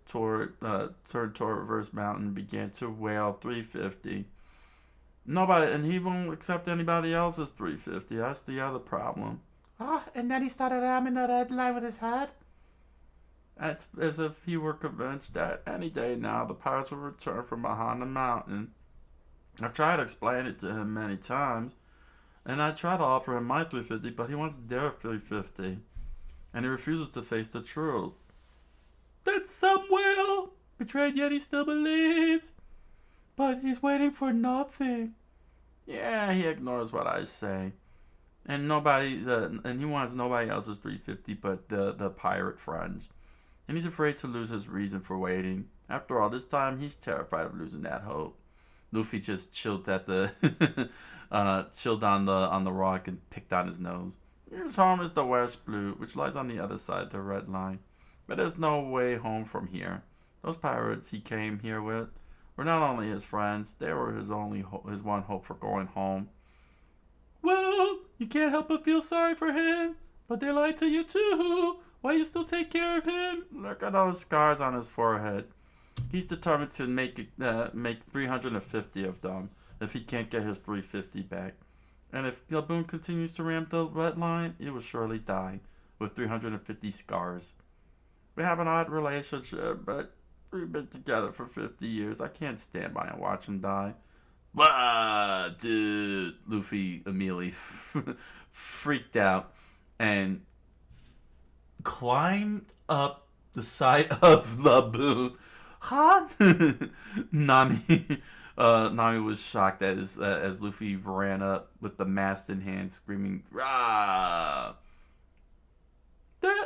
A: toward Reverse Mountain and began to wail 350. Nobody, and he won't accept anybody else's 350. That's the other problem.
B: Ah, and then he started ramming the red line with his head.
A: It's as if he were convinced that any day now the pirates would return from behind the mountain. I've tried to explain it to him many times. And I try to offer him my 350, but he wants their 350. And he refuses to face the truth.
C: That some whale, betrayed yet he still believes. But he's waiting for nothing.
A: Yeah, he ignores what I say. And he wants nobody else's 350 but the pirate friends. And he's afraid to lose his reason for waiting. After all, this time he's terrified of losing that hope. Luffy just chilled at the chilled on the rock and picked on his nose. His home is the West Blue, which lies on the other side of the red line. But there's no way home from here. Those pirates he came here with were not only his friends; they were his his one hope for going home.
C: Well, you can't help but feel sorry for him. But they lied to you too. Why you still take care of him?
A: Look at those scars on his forehead. He's determined to make 350 of them if he can't get his 350 back. And if Laboon continues to ram the red line, he will surely die with 350 scars. We have an odd relationship, but we've been together for 50 years. I can't stand by and watch him die. Wah, dude! Luffy immediately freaked out and climbed up the side of Laboon. Huh? Nami was shocked as Luffy ran up with the mast in hand, screaming, "Rah!"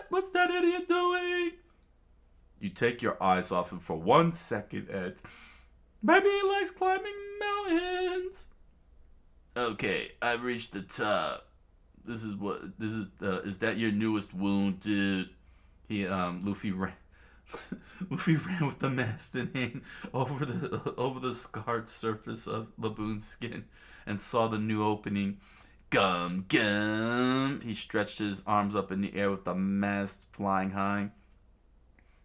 C: What's that idiot doing?
A: You take your eyes off him for 1 second, Ed.
C: Maybe he likes climbing mountains.
A: Okay, I've reached the top. Is that your newest wound, dude? Luffy ran with the mast in hand over the scarred surface of Laboon's skin and saw the new opening. Gum gum. He stretched his arms up in the air with the mast flying high,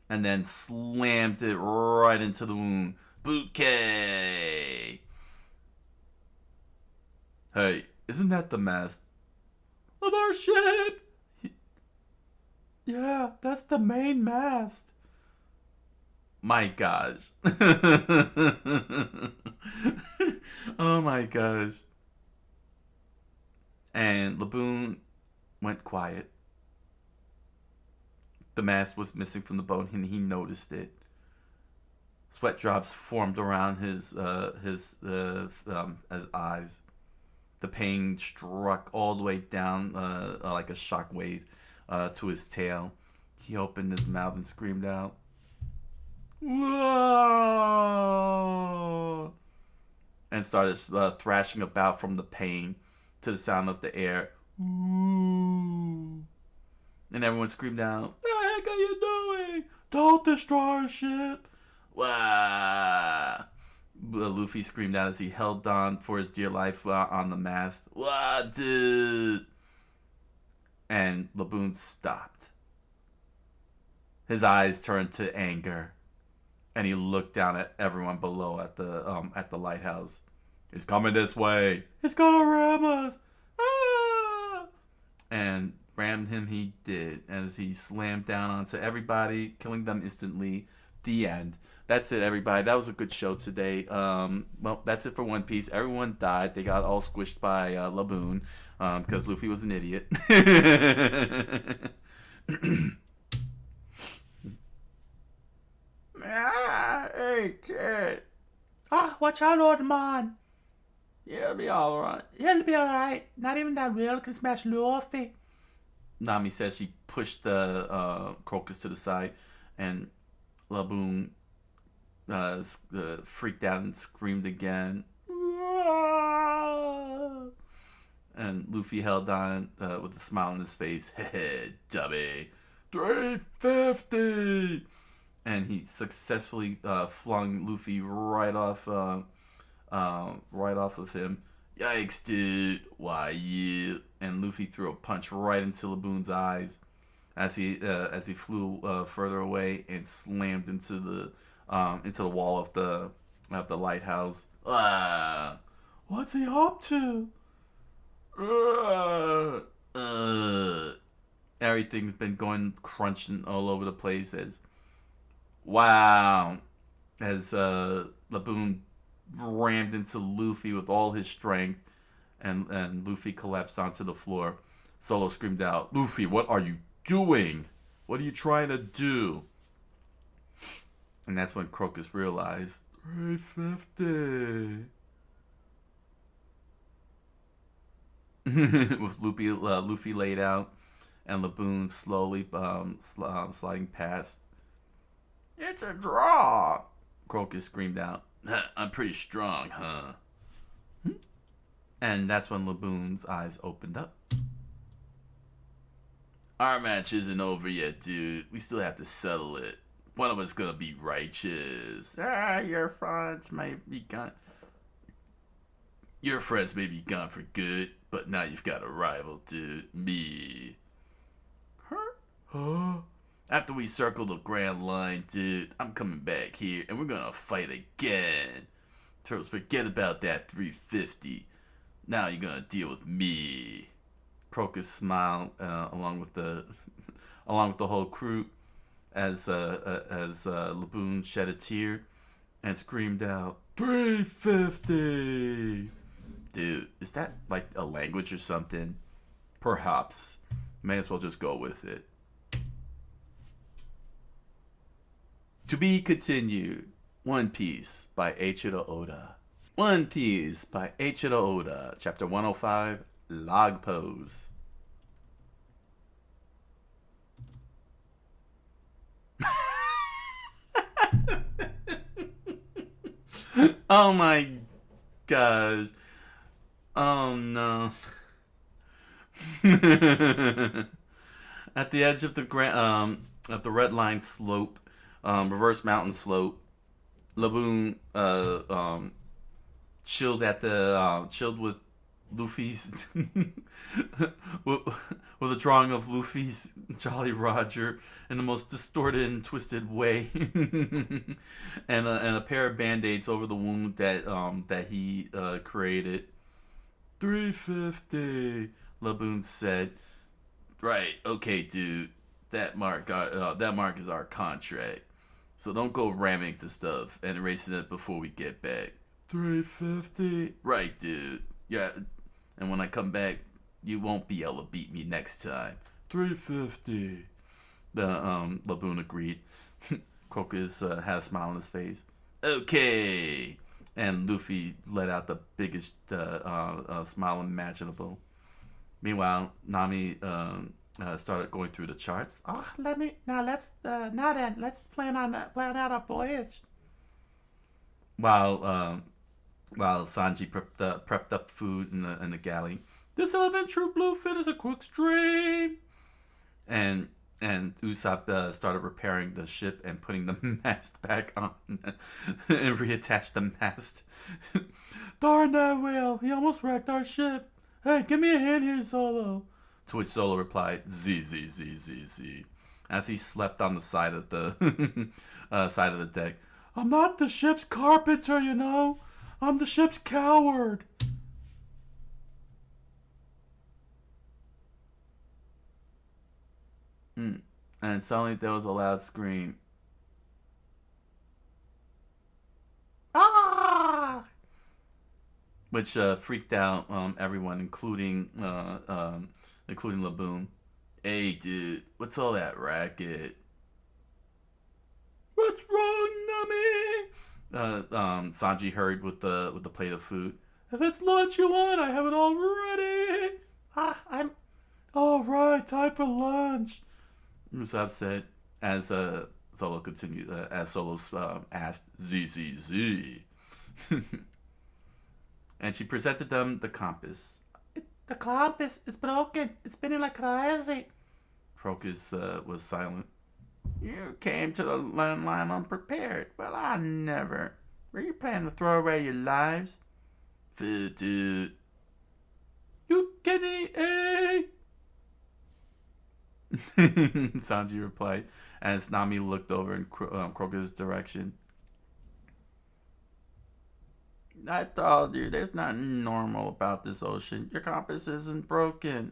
A: and then slammed it right into the wound. Bouquet. Hey, isn't that the mast
C: of our ship? Yeah, that's the main mast.
A: My gosh. Oh my gosh. And Laboon went quiet. The mast was missing from the boat and he noticed it. Sweat drops formed around his eyes. The pain struck all the way down like a shockwave to his tail. He opened his mouth and screamed out, "Whoa!" and started thrashing about from the pain to the sound of the air. Ooh. And everyone screamed out,
C: "What the heck are you doing? Don't destroy our ship!"
A: "Wah!" Luffy screamed out as he held on for his dear life on the mast. "Wah, dude!" And Laboon stopped. His eyes turned to anger, and he looked down at everyone below at the lighthouse. "He's coming this way.
C: He's gonna ram us!" Ah!
A: And ram him he did as he slammed down onto everybody, killing them instantly. The end. That's it, everybody. That was a good show today. Well, that's it for One Piece. Everyone died. They got all squished by Laboon because Luffy was an idiot. Hey, kid.
B: Watch out, old man.
A: Yeah, it'll be alright.
B: He'll be alright. Not even that whale can smash Luffy.
A: Nami says she pushed the Crocus to the side, and Laboon freaked out and screamed again. And Luffy held on with a smile on his face. Hey, dummy. 350! And he successfully flung Luffy right off of him. Yikes, dude. Why you? And Luffy threw a punch right into Laboon's eyes as he flew further away and slammed into the wall of the lighthouse.
C: What's he up to?
A: Everything's been going crunching all over the place as Laboon rammed into Luffy with all his strength, and Luffy collapsed onto the floor. Solo screamed out, "Luffy, what are you doing? What are you trying to do?" And that's when Crocus realized, 350. With Luffy laid out and Laboon slowly sliding past. "It's a draw!" Crocus screamed out. I'm pretty strong, huh? And that's when Laboon's eyes opened up. Our match isn't over yet, dude. We still have to settle it. One of us gonna be righteous. Your friends may be gone. Your friends may be gone for good, but now you've got a rival, dude. Me. Huh? After we circle the Grand Line, dude, I'm coming back here, and we're gonna fight again. Thurs, forget about that 350. Now you're gonna deal with me. Crocus smiled along with the whole crew as Laboon shed a tear and screamed out, 350. Dude, is that like a language or something? Perhaps. May as well just go with it. To be continued. One Piece by Eiichiro Oda. One Piece by Eiichiro Oda. Chapter 105, Log Pose. Oh my gosh. Oh no. At the edge of the red line slope, reverse mountain slope, Laboon chilled with Luffy's with a drawing of Luffy's Jolly Roger in the most distorted and twisted way, and a pair of band-aids over the wound that he created. 350, Laboon said. Right, okay, dude. That mark is our contract. So don't go ramming to stuff and erasing it before we get back. 350. Right, dude. Yeah. And when I come back, you won't be able to beat me next time. 350. The Laboon agreed. Crocus had a smile on his face. Okay. And Luffy let out the biggest smile imaginable. Meanwhile, Nami started going through the charts.
B: Oh, let's plan out a voyage.
A: While Sanji prepped up food in the galley. This 11 true bluefin is a quick stream. And Usopp started repairing the ship and putting the mast back on and reattached the mast.
C: Darn that whale! He almost wrecked our ship. Hey, give me a hand here, Zolo.
A: To which Zolo replied, Z, as he slept on the side of the side of the deck.
C: I'm not the ship's carpenter, you know. I'm the ship's coward.
A: And suddenly there was a loud scream.
B: Ah!
A: Which freaked out everyone, including Laboon. Hey, dude, what's all that racket?
C: What's wrong, Nami?
A: Sanji hurried with the plate of food.
C: If it's lunch you want, I have it all ready.
B: I'm...
C: All right, time for lunch.
A: Usopp said as Zolo continued, as Solo asked Z. And she presented them the compass.
B: The compass is broken. It's spinning like crazy.
A: Crocus was silent. You came to the landline unprepared. Well, I never. Were you planning to throw away your lives? Dude.
C: You kidding, eh?
A: Sanji replied as Nami looked over in Crocus' direction. I told you, there's nothing normal about this ocean. Your compass isn't broken.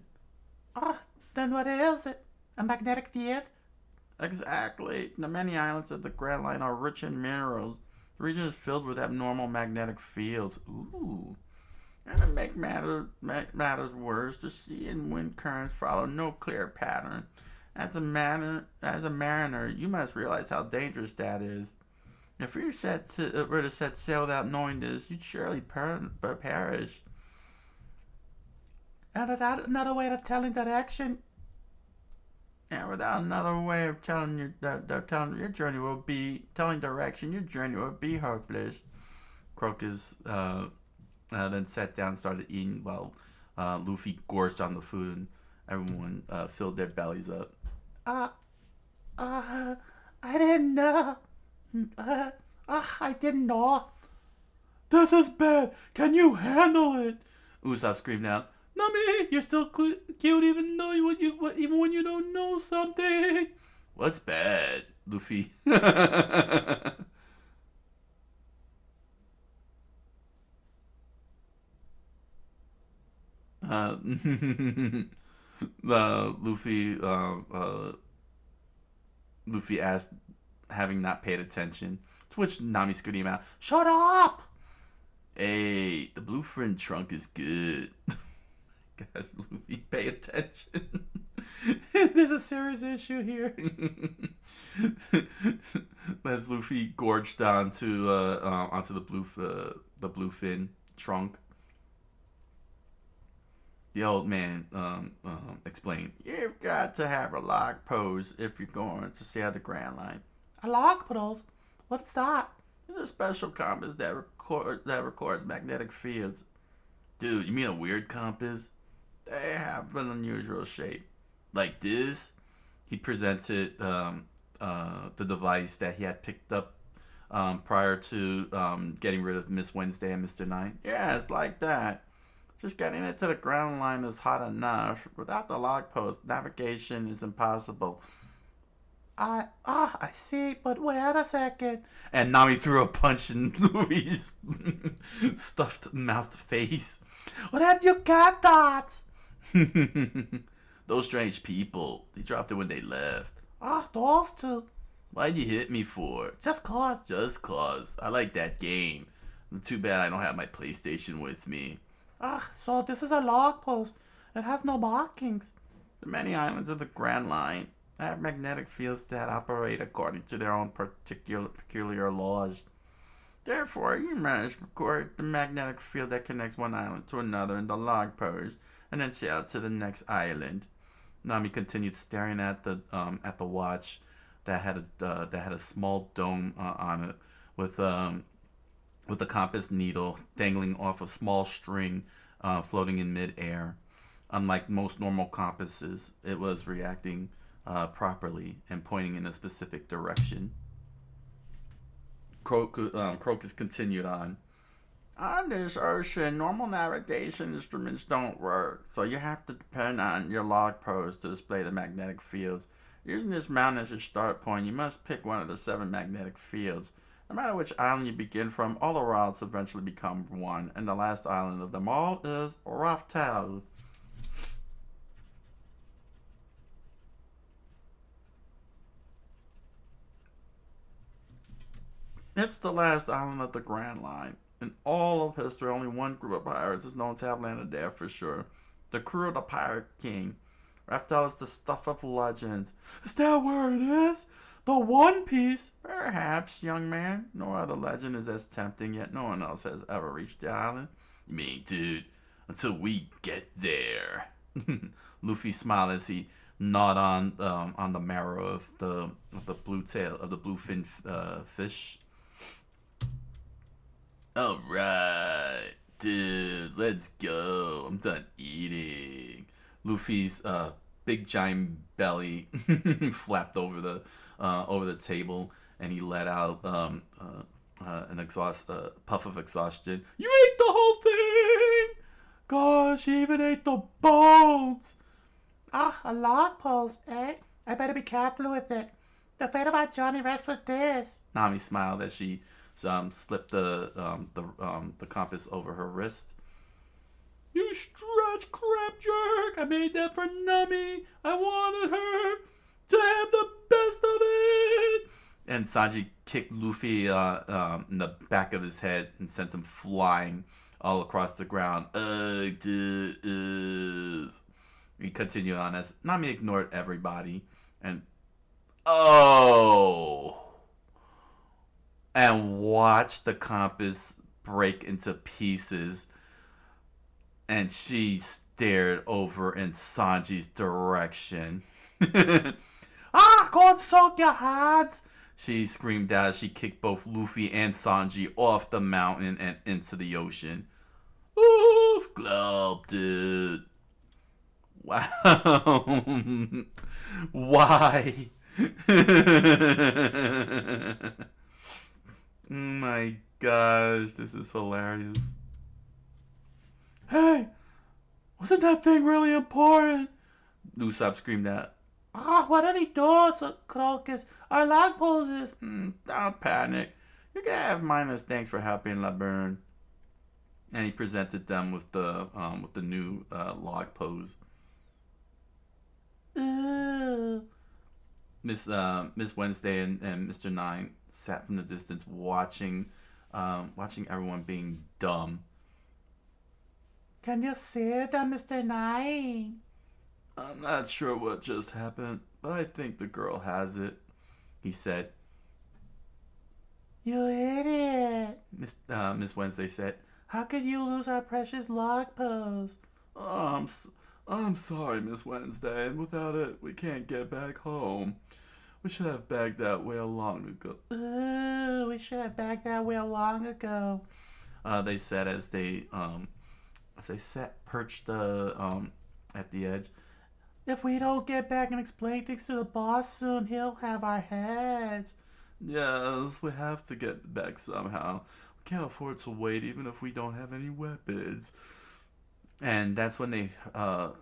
B: Then what is it? A magnetic field?
A: Exactly. The many islands of the Grand Line are rich in minerals. The region is filled with abnormal magnetic fields. Ooh. And to make matters worse, the sea and wind currents follow no clear pattern. As a mariner, you must realize how dangerous that is. If you were to set sail without knowing this, you'd surely perish.
B: And without another way of telling direction.
A: And without another way of telling your journey will be hopeless. Crocus then sat down and started eating while Luffy gorged on the food and everyone filled their bellies up.
B: I didn't know. I didn't know.
C: This is bad. Can you handle it?
A: Usopp screamed out,
C: Nami, you're still cute even though even when you don't know something.
A: "What's bad?" Luffy. Luffy Luffy asked, having not paid attention, to which Nami screamed out,
B: Shut up!
A: "Hey, the blueprint trunk is good." Guys, Luffy, pay attention.
C: There's a serious issue here.
A: As Luffy gorged onto the bluefin trunk, the old man explained, "You've got to have a log pose if you're going to sail the Grand Line.
B: A log pose? What's that?
A: It's a special compass that records magnetic fields." "Dude, you mean a weird compass?" "They have an unusual shape. Like this." He presented the device that he had picked up prior to getting rid of Miss Wednesday and Mr. Nine. "Yeah, it's like that. Just getting it to the ground line is hot enough. Without the log post, navigation is impossible."
B: I see, but wait a second.
A: And Nami threw a punch in Luffy's stuffed mouthed face.
B: Where did you get that?
A: "Those strange people. They dropped it when they left."
B: Those two.
A: "Why'd you hit me for?"
B: Just cause.
A: "Just cause. I like that game. Too bad I don't have my PlayStation with me."
B: So this is a log post. It has no markings.
A: "The many islands of the Grand Line have magnetic fields that operate according to their own peculiar laws. Therefore, you must record the magnetic field that connects one island to another in the log post, and then sail to the next island." Nami continued staring at the watch that had a small dome on it with a compass needle dangling off a small string floating in midair. Unlike most normal compasses, it was reacting properly and pointing in a specific direction. Crocus continued on. "On this ocean, normal navigation instruments don't work, so you have to depend on your log post to display the magnetic fields. Using this mountain as your start point, you must pick one of the 7 magnetic fields. No matter which island you begin from, all the routes eventually become one, and the last island of them all is Raftel." It's the last island of the Grand Line. In all of history, only one group of pirates is known to have landed there for sure. The crew of the Pirate King. Raftel is the stuff of legends.
C: Is that where it is? The One Piece?
A: Perhaps, young man. No other legend is as tempting, yet no one else has ever reached the island. "You mean, dude, until we get there." Luffy smiled as he gnawed on the marrow of the bluefin fish. "Alright, dude, let's go. I'm done eating." Luffy's big giant belly flapped over the table, and he let out an puff of exhaustion.
C: "You ate the whole thing! Gosh, you even ate the bones!"
B: A log post, eh? I better be careful with it. The fate of our journey rests with this.
A: Nami smiled as she slipped the compass over her wrist.
C: "You stretch crab jerk! I made that for Nami. I wanted her to have the best of it."
A: And Sanji kicked Luffy in the back of his head and sent him flying all across the ground. Dude. He continued on as Nami ignored everybody and watched the compass break into pieces, and she stared over in Sanji's direction.
B: Go and soak your hands.
A: She screamed out as she kicked both Luffy and Sanji off the mountain and into the ocean. Oof, glaubed it. Wow. Why? Oh my gosh, this is hilarious.
C: Hey, wasn't that thing really important?
A: Usopp screamed out.
B: What did he do, Crocus? Our log poses.
A: Don't panic. You're gonna have minus thanks for helping LeBurn. And he presented them with the new log pose.
B: Ooh.
A: Miss Wednesday and Mr. Nine sat from the distance watching everyone being dumb.
B: Can you see that, Mr. Nine?
A: I'm not sure what just happened, but I think the girl has it, he said.
B: You idiot.
A: Miss Wednesday said.
B: How could you lose our precious log pose?
A: Oh, I'm sorry, Miss Wednesday, and without it, we can't get back home. We should have bagged that whale long ago.
B: Ooh, we should have bagged that whale long ago.
A: They said as they sat perched at the edge.
B: If we don't get back and explain things to the boss soon, he'll have our heads.
A: Yes, we have to get back somehow. We can't afford to wait even if we don't have any weapons. And that's when they heard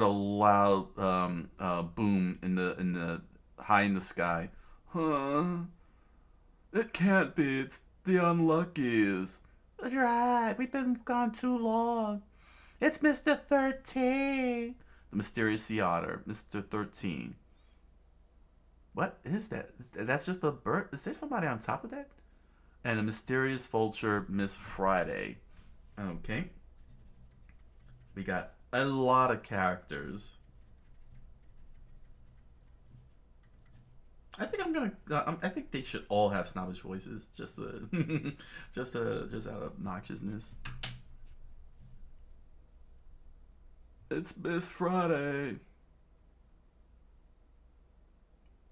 A: a loud boom in the high in the sky. Huh? It can't be. It's the Unluckies.
B: That's right. We've been gone too long. It's Mr. 13.
A: The mysterious sea otter, Mr. 13. What is that? That's just a bird? Is there somebody on top of that? And the mysterious vulture, Miss Friday. Okay. We got a lot of characters. I think I'm gonna. I think they should all have snobbish voices, just just out of obnoxiousness. It's Miss Friday.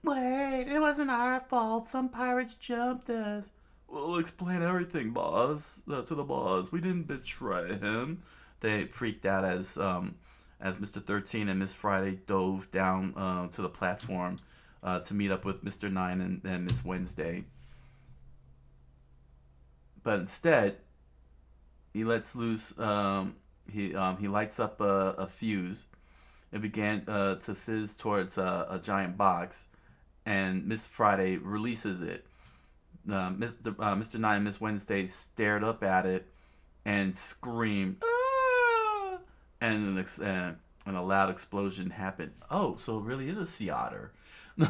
B: Wait, it wasn't our fault. Some pirates jumped us.
A: We'll explain everything, boss. To the boss. We didn't betray him. They freaked out as Mr. 13 and Miss Friday dove down to the platform to meet up with Mr. 9 and Miss Wednesday. But instead, he lets loose. He lights up a fuse. It began to fizz towards a giant box, and Miss Friday releases it. Mr. 9 and Miss Wednesday stared up at it and screamed, "Ah!" and a loud explosion happened. Oh, so it really is a sea otter. And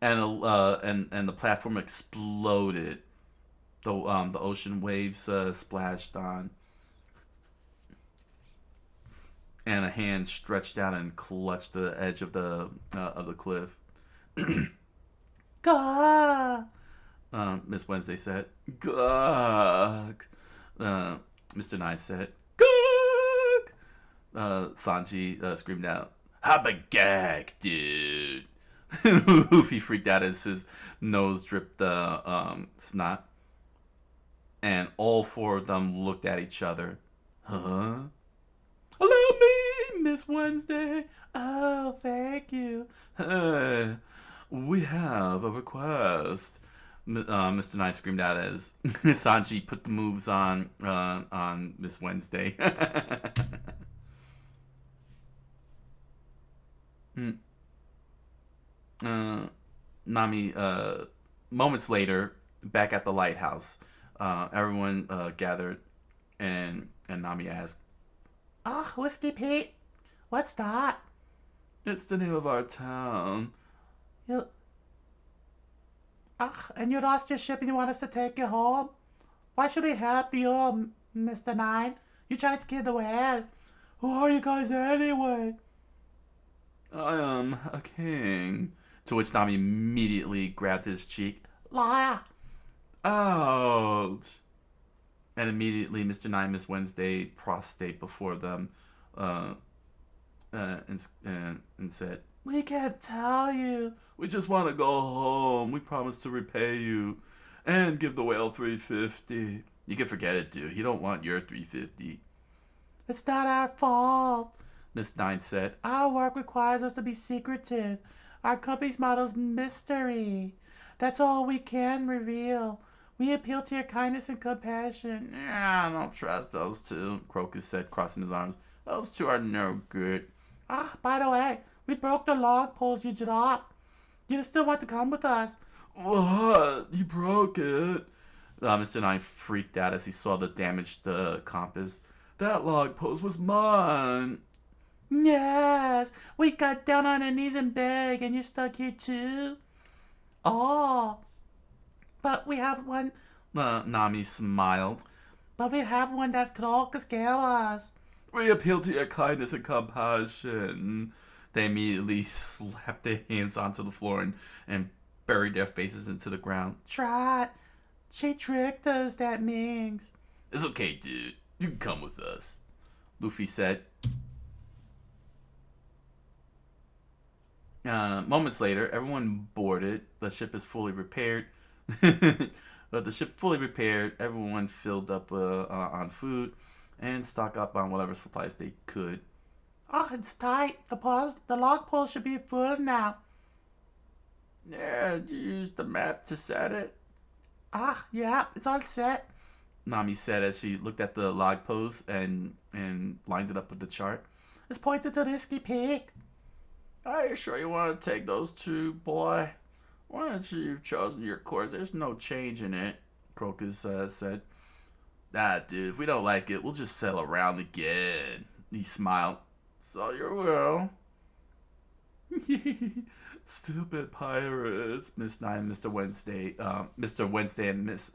A: the platform exploded. The ocean waves splashed on, and a hand stretched out and clutched the edge of the cliff.
B: Gah!
A: Miss Wednesday said, "Gug." Mr. Nine said, "Gug." Sanji screamed out, "Habagag, dude." Luffy freaked out as his nose dripped snot. And all four of them looked at each other. Huh? "Allow me, Miss Wednesday."
B: Oh, thank you.
A: We have a request. Mr. Knight screamed out as Sanji put the moves on Miss Wednesday. Nami, moments later, back at the lighthouse, everyone gathered, and Nami asked,
B: Whiskey Pete, what's that?
A: "It's the name of our town."
B: And you lost your ship and you want us to take you home? Why should we help you, Mr. 9? You tried to kill the whale.
C: Who are you guys anyway?
A: "I am a king." To which Nami immediately grabbed his cheek.
B: Liar.
A: "Ouch." And immediately Mr. 9 Miss Wednesday prostrate before them. and said,
C: We can't tell you.
A: "We just want to go home. We promise to repay you, and give the whale 350. You can forget it, dude. He don't want your 350.
C: It's not our fault.
A: Miss Nine said.
C: Our work requires us to be secretive. Our company's motto's mystery. That's all we can reveal. We appeal to your kindness and compassion.
A: "Yeah, I don't trust those two," Crocus said, crossing his arms. "Those two are no good."
C: By the way, we broke the log poles you dropped. You still want to come with us?
A: "What? You broke it?" Mr. Nine freaked out as he saw the damaged compass. "That log post was mine."
C: Yes, we got down on our knees and begged, and you're stuck here too? Oh, but we have one.
A: Nami smiled.
C: But we have one that could all scale us.
A: "We appeal to your kindness and compassion." They immediately slapped their hands onto the floor and buried their faces into the ground.
C: Trot, she tricked us, that Mings.
A: "It's okay, dude. You can come with us," Luffy said. Moments later, everyone boarded. The ship is fully repaired. Everyone filled up on food and stock up on whatever supplies they could.
C: It's tight. The log pole should be full now.
A: "Yeah, did you use the map to set it?"
C: Yeah, it's all set.
A: Nami said as she looked at the log post and lined it up with the chart.
C: It's pointed to Risky Peak.
A: "Are you sure you want to take those two, boy? Once you've chosen your course, there's no change in it," Crocus said. Dude, if we don't like it, we'll just sail around again." He smiled. "So you will." "Stupid pirates," Miss Nine, Mr. Wednesday, Mr. Wednesday and Miss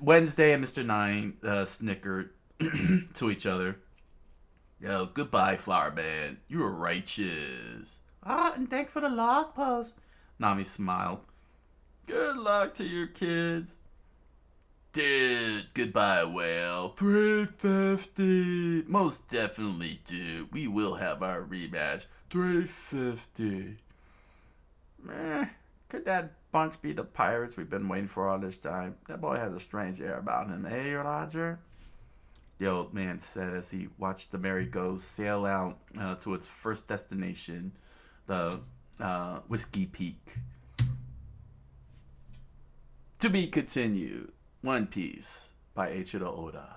A: Wednesday and Mr. Nine snickered to each other. "Yo, goodbye, Flower Man. You were righteous."
C: And thanks for the log post.
A: Nami smiled. "Good luck to you kids." "Dude, goodbye, whale. 350. Most definitely, dude. We will have our rematch. 350. Could that bunch be the pirates we've been waiting for all this time? That boy has a strange air about him, eh, Roger?" the old man said as he watched the merry-go sail out to its first destination, the Whiskey Peak. To be continued. One Piece by Eiichiro Oda.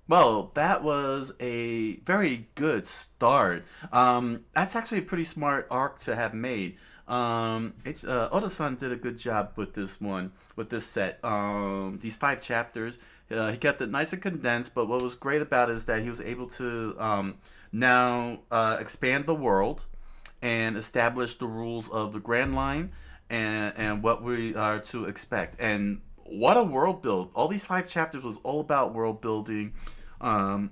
A: Well, that was a very good start. That's actually a pretty smart arc to have made. Oda-san did a good job with this one, with this set. These 5 chapters, he kept it nice and condensed, but what was great about it is that he was able to now expand the world and establish the rules of the Grand Line and what we are to expect. And what a world build. All these 5 chapters was all about world building. We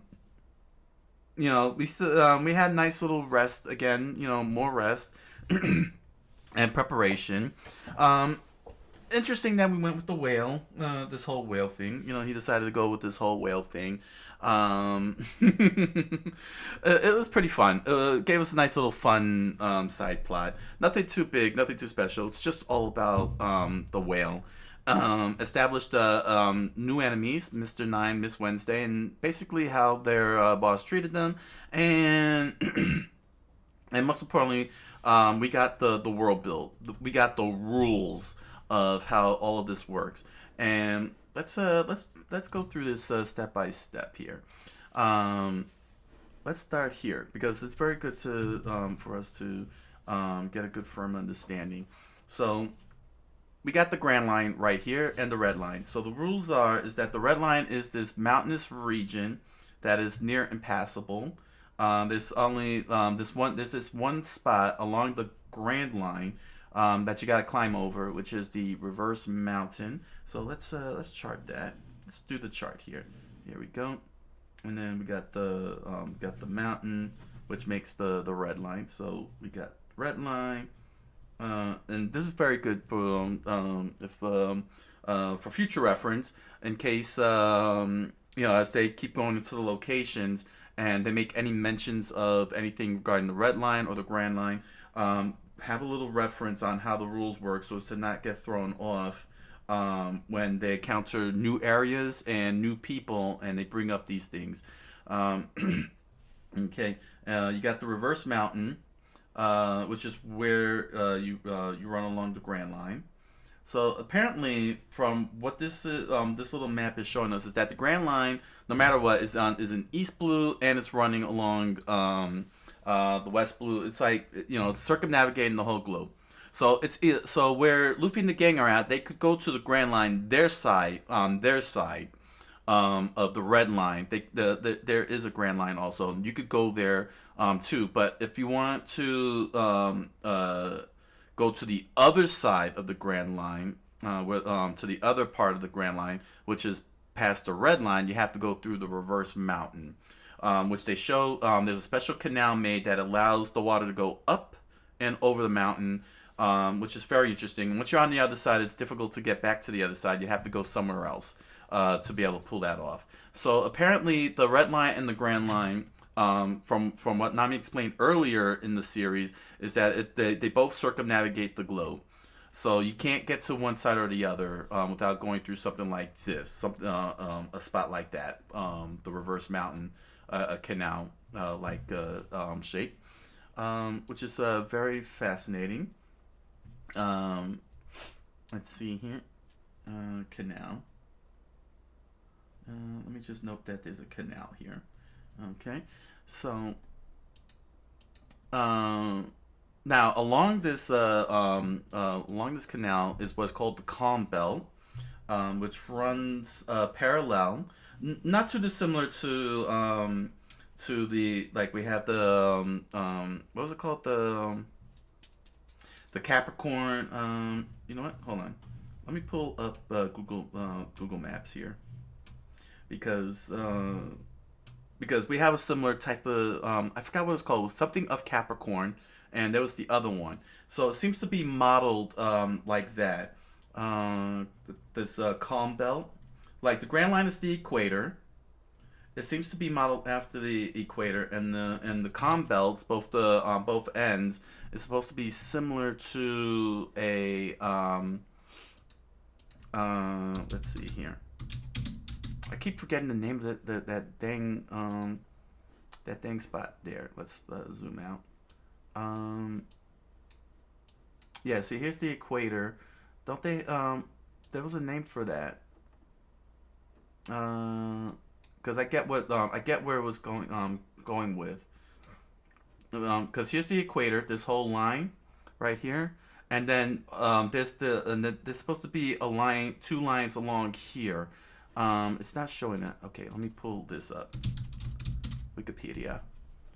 A: had nice little rest again, more rest and preparation. Interesting that we went with the whale, this whole whale thing. He decided to go with this whole whale thing. It was pretty fun. It gave us a nice little fun side plot. Nothing too big, nothing too special. It's just all about the whale. Established new enemies, Mr. Nine, Miss Wednesday, and basically how their boss treated them. And and most importantly, we got the world built. We got the rules of how all of this works. And let's go through this step by step here. Let's start here because it's very good to for us to get a good firm understanding. So we got the Grand Line right here and the Red Line. So the rules is that the Red Line is this mountainous region that is near impassable. There's only there's this one spot along the Grand Line that you got to climb over, which is the Reverse Mountain. So let's chart that. Let's do the chart here. Here we go. And then we got the mountain, which makes the Red Line. So we got Red Line. And this is very good for for future reference in case as they keep going into the locations and they make any mentions of anything regarding the red line or the grand line, have a little reference on how the rules work so as to not get thrown off when they encounter new areas and new people and they bring up these things. Okay, you got the reverse mountain, which is where you run along the Grand Line. So apparently, from what this this little map is showing us, is that the Grand Line, no matter what, is in East Blue and it's running along the West Blue. It's like circumnavigating the whole globe. So so where Luffy and the gang are at, they could go to the Grand Line, their side, of the red line. There is a Grand Line also, and you could go there too. But if you want to go to the other side of the Grand Line, to the other part of the Grand Line, which is past the red line, you have to go through the reverse mountain, which they show. There's a special canal made that allows the water to go up and over the mountain. Which is very interesting. And once you're on the other side, it's difficult to get back to the other side. You have to go somewhere else to be able to pull that off. So apparently, the red line and the grand line, from what Nami explained earlier in the series, is that they both circumnavigate the globe. So you can't get to one side or the other without going through something like this, a spot like that, the reverse mountain, a canal like shape, which is very fascinating. Let's see here. Canal. Let me just note that there's a canal here. Okay. So, now along this canal is what's called the Calm Belt, which runs parallel, not too dissimilar to the, like, we have the what was it called, the Capricorn. You know what? Hold on. Let me pull up Google Maps here, because we have a similar type of I forgot what it was called. It was something of Capricorn, and there was the other one. So it seems to be modeled like that. This calm belt, like the Grand Line is the equator. It seems to be modeled after the equator, and the calm belts, both the both ends, is supposed to be similar to a let's see here. I keep forgetting the name of that dang spot there. Let's zoom out. Yeah, see, here's the equator. Don't they there was a name for that. Because I get where it was going with. Because here's the equator, this whole line, right here, and then there's supposed to be a line, two lines along here. It's not showing that. Okay, let me pull this up. Wikipedia.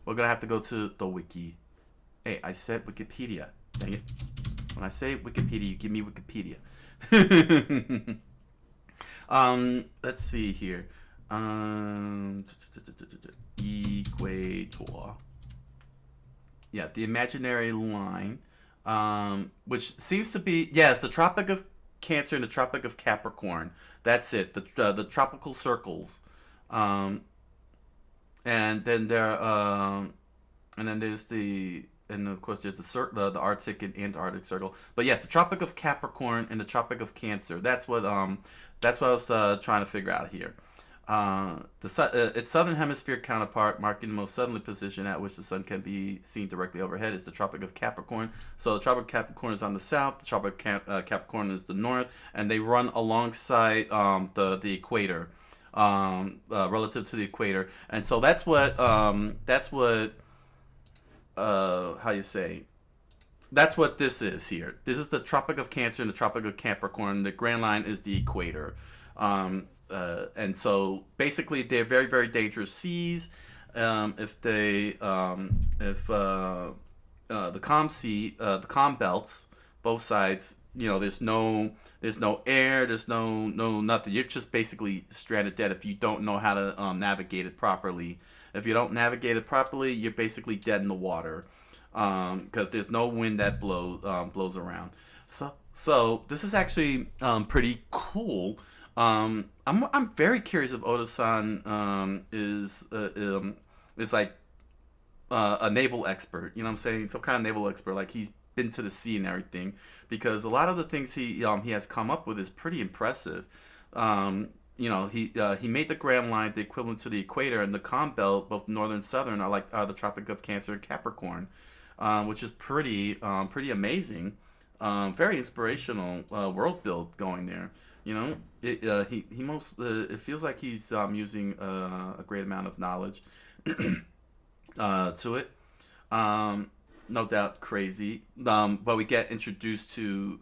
A: We're gonna have to go to the wiki. Hey, I said Wikipedia. Dang it! When I say Wikipedia, you give me Wikipedia. Let's see here. Equator. Yeah, the imaginary line, which seems to be, yes, the Tropic of Cancer and the Tropic of Capricorn. That's it. The tropical circles, and then there's and of course there's the Arctic and Antarctic circle. But yes, the Tropic of Capricorn and the Tropic of Cancer. That's what I was trying to figure out here. Its southern hemisphere counterpart, marking the most southerly position at which the sun can be seen directly overhead, is the Tropic of Capricorn. So the Tropic of Capricorn is on the south, the Tropic of Capricorn is the north, and they run alongside the equator, relative to the equator. And so that's what how you say. That's what this is here. This is the Tropic of Cancer and the Tropic of Capricorn. The Grand Line is the equator. And so basically they're very, very dangerous seas. If the calm belts, both sides, there's no air, there's no nothing. You're just basically stranded dead if you don't know how to navigate it properly. If you don't navigate it properly, you're basically dead in the water, because there's no wind that blows around. So this is actually pretty cool. I'm very curious if Oda-san is is like a naval expert. You know what I'm saying? Some kind of naval expert. Like he's been to the sea and everything. Because a lot of the things he has come up with is pretty impressive. He made the Grand Line the equivalent to the equator, and the calm belt, both northern and southern, are the Tropic of Cancer and Capricorn, which is pretty amazing. Very inspirational world build going there. You know, it feels like he's using a great amount of knowledge to it. No doubt crazy. But we get introduced to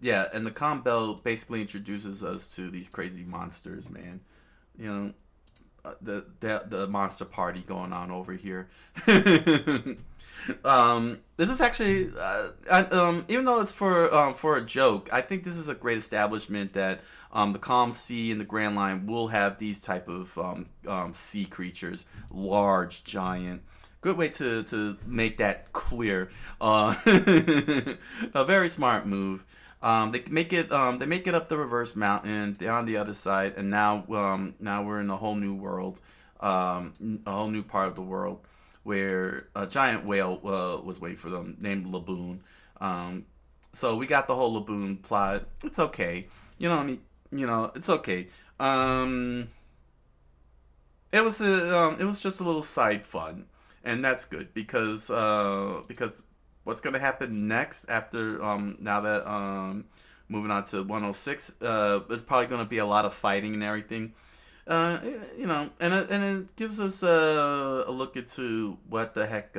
A: yeah, and the calm belt basically introduces us to these crazy monsters, man. You know, the monster party going on over here. This is actually, even though it's for a joke, I think this is a great establishment that the calm sea and the Grand Line will have these type of sea creatures, large, giant. Good way to make that clear. A very smart move. They make it up the reverse mountain. They're on the other side, and now we're in a whole new world, a whole new part of the world where a giant whale was waiting for them named Laboon. So we got the whole Laboon plot. It's okay. It's okay. It was just a little side fun, and that's good because what's gonna happen next after now that moving on to 106, it's probably gonna be a lot of fighting and everything. And it gives us a look into what the heck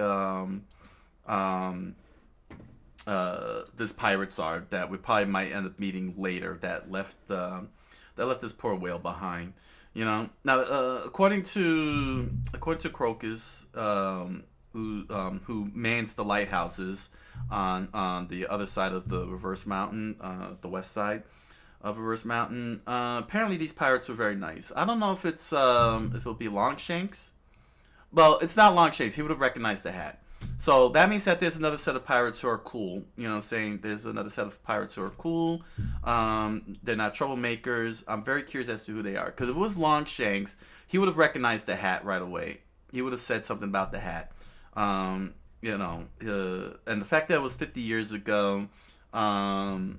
A: these pirates are that we probably might end up meeting later that left this poor whale behind. Now according to Crocus, who mans the lighthouses on the other side of the reverse mountain, the west side of Reverse Mountain. Apparently these pirates were very nice. I don't know if it'll be Longshanks. Well, it's not Longshanks. He would have recognized the hat. So that means that there's another set of pirates who are cool. There's another set of pirates who are cool. They're not troublemakers. I'm very curious as to who they are. Because if it was Longshanks, he would have recognized the hat right away. He would have said something about the hat. And the fact that it was 50 years ago, it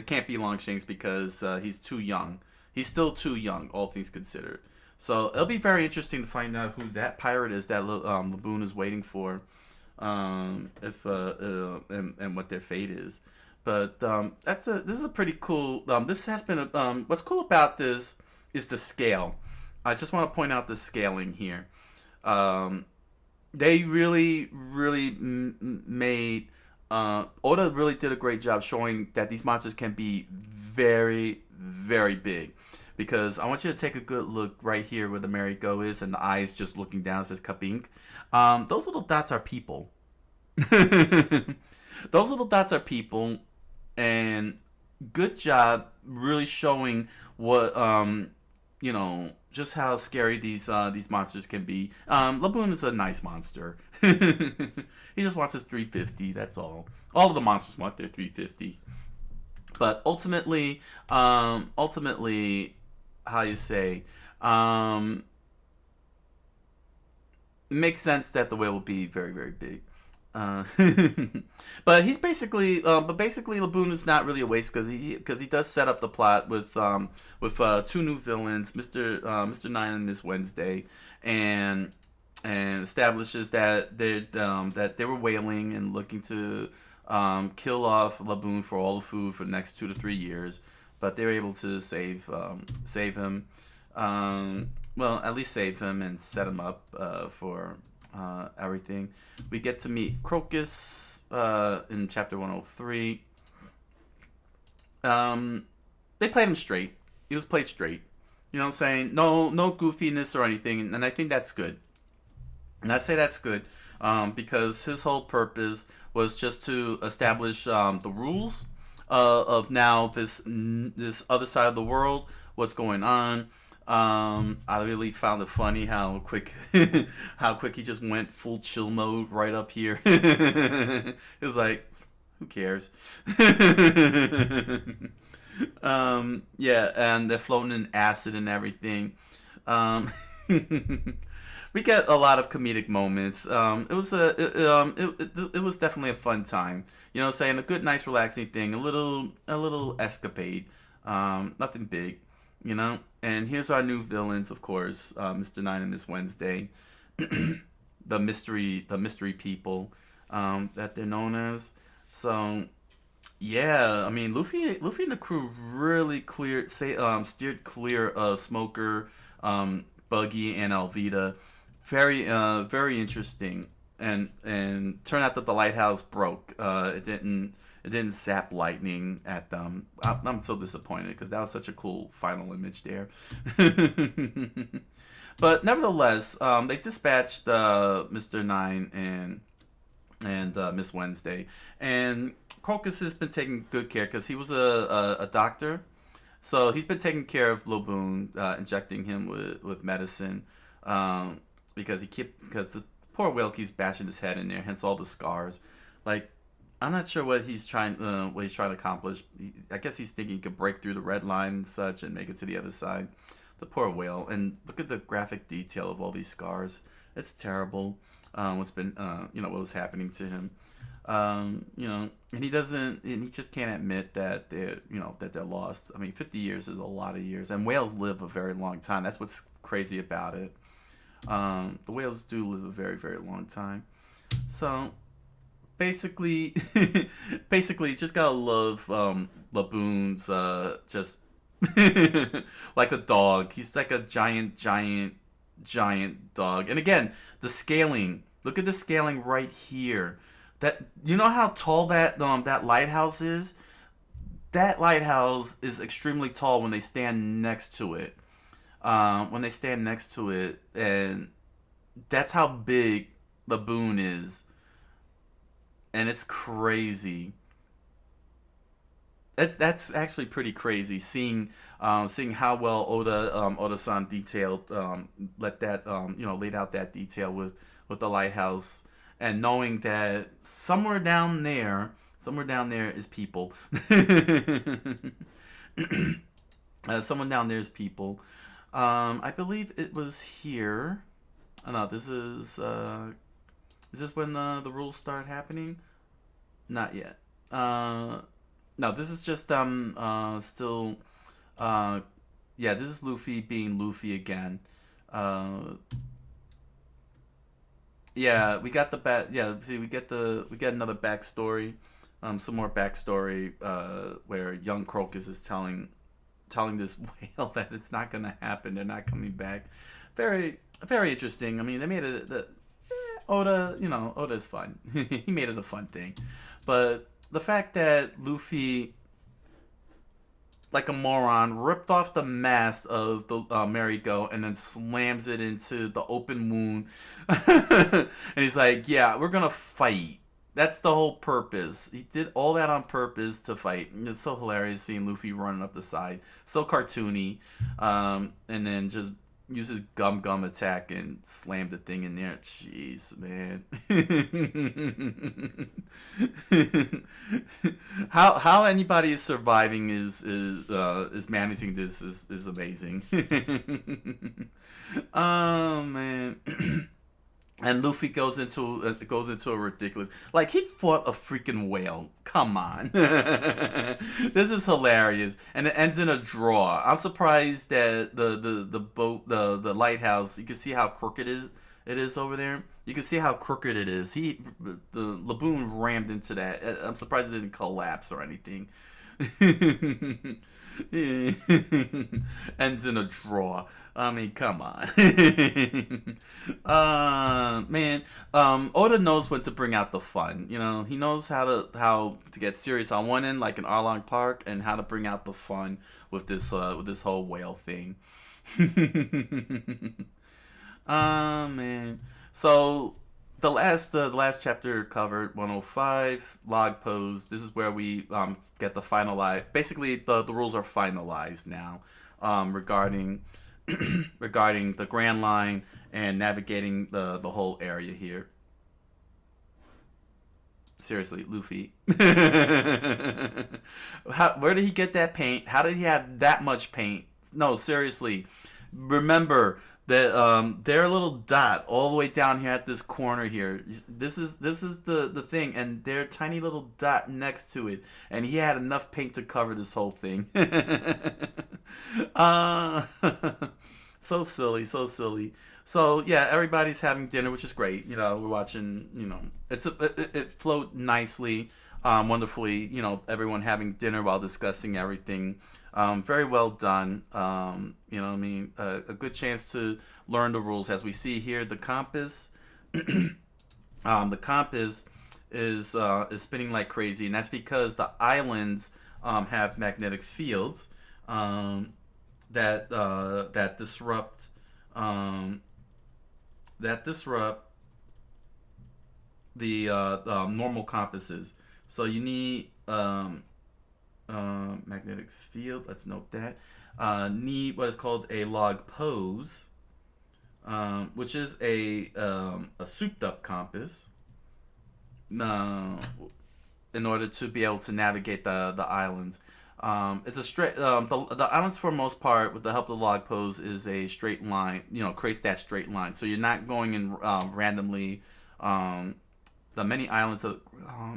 A: can't be Longshanks because he's too young. He's still too young, all things considered. So it'll be very interesting to find out who that pirate is that Laboon is waiting for, and what their fate is. But this is a pretty cool. This has been what's cool about this is the scale. I just want to point out the scaling here. They really made. Oda really did a great job showing that these monsters can be very, very big. Because I want you to take a good look right here where the merry-go is and the eyes just looking down says Kabink. Those little dots are people. Those little dots are people. And good job really showing what, just how scary these monsters can be. Laboon is a nice monster. He just wants his 350, that's all. All of the monsters want their 350. But ultimately, how you say, it makes sense that the whale will be very, very big. But he's basically, Laboon is not really a waste because he does set up the plot with two new villains, Mr. Nine and Miss Wednesday, and establishes that they were whaling and looking to kill off Laboon for all the food for the next 2 to 3 years. But they were able to save him. Well, at least save him and set him up for everything. We get to meet Crocus in chapter 103. They played him straight. He was played straight. You know what I'm saying? No goofiness or anything. And I think that's good. And I say that's good because his whole purpose was just to establish the rules of now this other side of the world, what's going on. I really found it funny how quick he just went full chill mode right up here. It was like, who cares? Yeah, and they're floating in acid and everything. Um, we get a lot of comedic moments. It was definitely a fun time. You know, what I'm saying, a good, nice, relaxing thing. A little escapade. Nothing big. You know. And here's our new villains, of course, Mr. Nine and Miss Wednesday, the mystery people, that they're known as. So yeah, I mean, Luffy and the crew really steered clear of Smoker, Buggy, and Alvida. Very interesting. And turned out that the lighthouse broke. It didn't zap lightning at them. I'm so disappointed because that was such a cool final image there. But nevertheless, they dispatched Mr. Nine and Miss Wednesday, and Crocus has been taking good care because he was a doctor, so he's been taking care of Laboon, injecting him with medicine, because the poor whale keeps bashing his head in there, hence all the scars. Like, I'm not sure what he's trying to accomplish. I guess he's thinking he could break through the red line and such and make it to the other side. The poor whale, and look at the graphic detail of all these scars. It's terrible. What was happening to him. And he just can't admit that they're lost. I mean, 50 years is a lot of years, and whales live a very long time. That's what's crazy about it. The whales do live a very, very long time. So basically, basically, you just gotta love Laboon's just like a dog. He's like a giant dog. And again, the scaling. Look at the scaling right here. That, you know how tall that lighthouse is? That lighthouse is extremely tall when they stand next to it. And that's how big Laboon is, and it's crazy. That's actually pretty crazy, seeing how well Oda-san detailed, laid out that detail with the lighthouse, and knowing that somewhere down there is people. Someone down there is people. I believe it was here. Oh, no, this is. Is this when the rules start happening? Not yet. No, this is just still. Yeah, this is Luffy being Luffy again. Yeah, we got the Yeah, see, we get another backstory, some more backstory, where young Crocus is telling this whale that it's not gonna happen. They're not coming back. Very, very interesting. I mean, they made it. Oda is fun. He made it a fun thing, but the fact that Luffy, like a moron, ripped off the mast of the merry-go and then slams it into the open wound. And he's like, yeah, we're gonna fight. That's the whole purpose. He did all that on purpose to fight. And it's so hilarious seeing Luffy running up the side. So cartoony. And then just use his gum attack and slam the thing in there. Jeez, man. How anybody is surviving is managing this is amazing. Oh man. And Luffy goes into a ridiculous, like, he fought a freaking whale. Come on. This is hilarious, and it ends in a draw. I'm surprised that the boat, the lighthouse, you can see how crooked it is over there. You can see how crooked it is. The Laboon rammed into that. I'm surprised it didn't collapse or anything. Ends in a draw. I mean, come on. Man, Oda knows when to bring out the fun. You know, he knows how to get serious on one end, like in Arlong Park, and how to bring out the fun with this whole whale thing. Man. So the last chapter covered 105 log pose. This is where we get the finalized. Basically, the rules are finalized now, regarding regarding the Grand Line and navigating the whole area here. Seriously, Luffy. Where did he get that paint? How did he have that much paint? No, seriously. Remember that their little dot all the way down here at this corner here. This is the thing, and their tiny little dot next to it, and he had enough paint to cover this whole thing. uh, so silly, so silly. So yeah, everybody's having dinner, which is great. We're watching. It flowed nicely, wonderfully. Everyone having dinner while discussing everything. Very well done. What I mean, a good chance to learn the rules. As we see here, the compass, the compass is spinning like crazy, and that's because the islands have magnetic fields that disrupt the normal compasses. So you need magnetic field. Let's note that. Need what is called a log pose, which is a souped up compass. In order to be able to navigate the islands. It's a straight. The islands, for most part, with the help of the log pose, is a straight line. Creates that straight line. So you're not going in randomly. The many islands,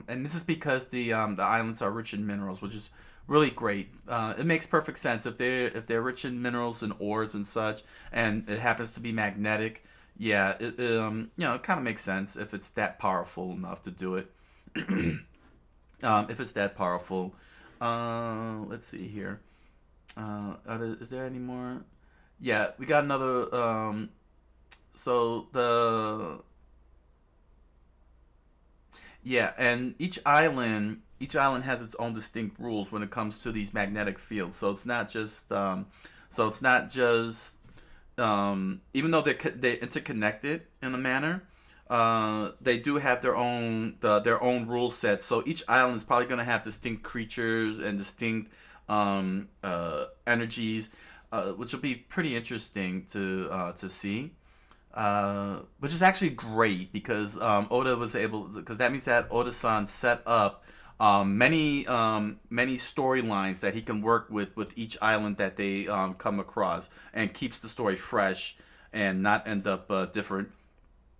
A: and this is because the islands are rich in minerals, which is really great. It makes perfect sense if they're rich in minerals and ores and such, and it happens to be magnetic. Yeah, it kind of makes sense if it's that powerful enough to do it. If it's that powerful. Let's see here. Is there any more? Yeah, we got another. So the Yeah, and each island has its own distinct rules when it comes to these magnetic fields. So it's not just even though they're interconnected in a manner, they do have their own rule set. So each island is probably going to have distinct creatures and distinct energies, which will be pretty interesting to see. Which is actually great because Oda was able, because that means that Oda-san set up many storylines that he can work with each island that they come across, and keeps the story fresh and not end up different.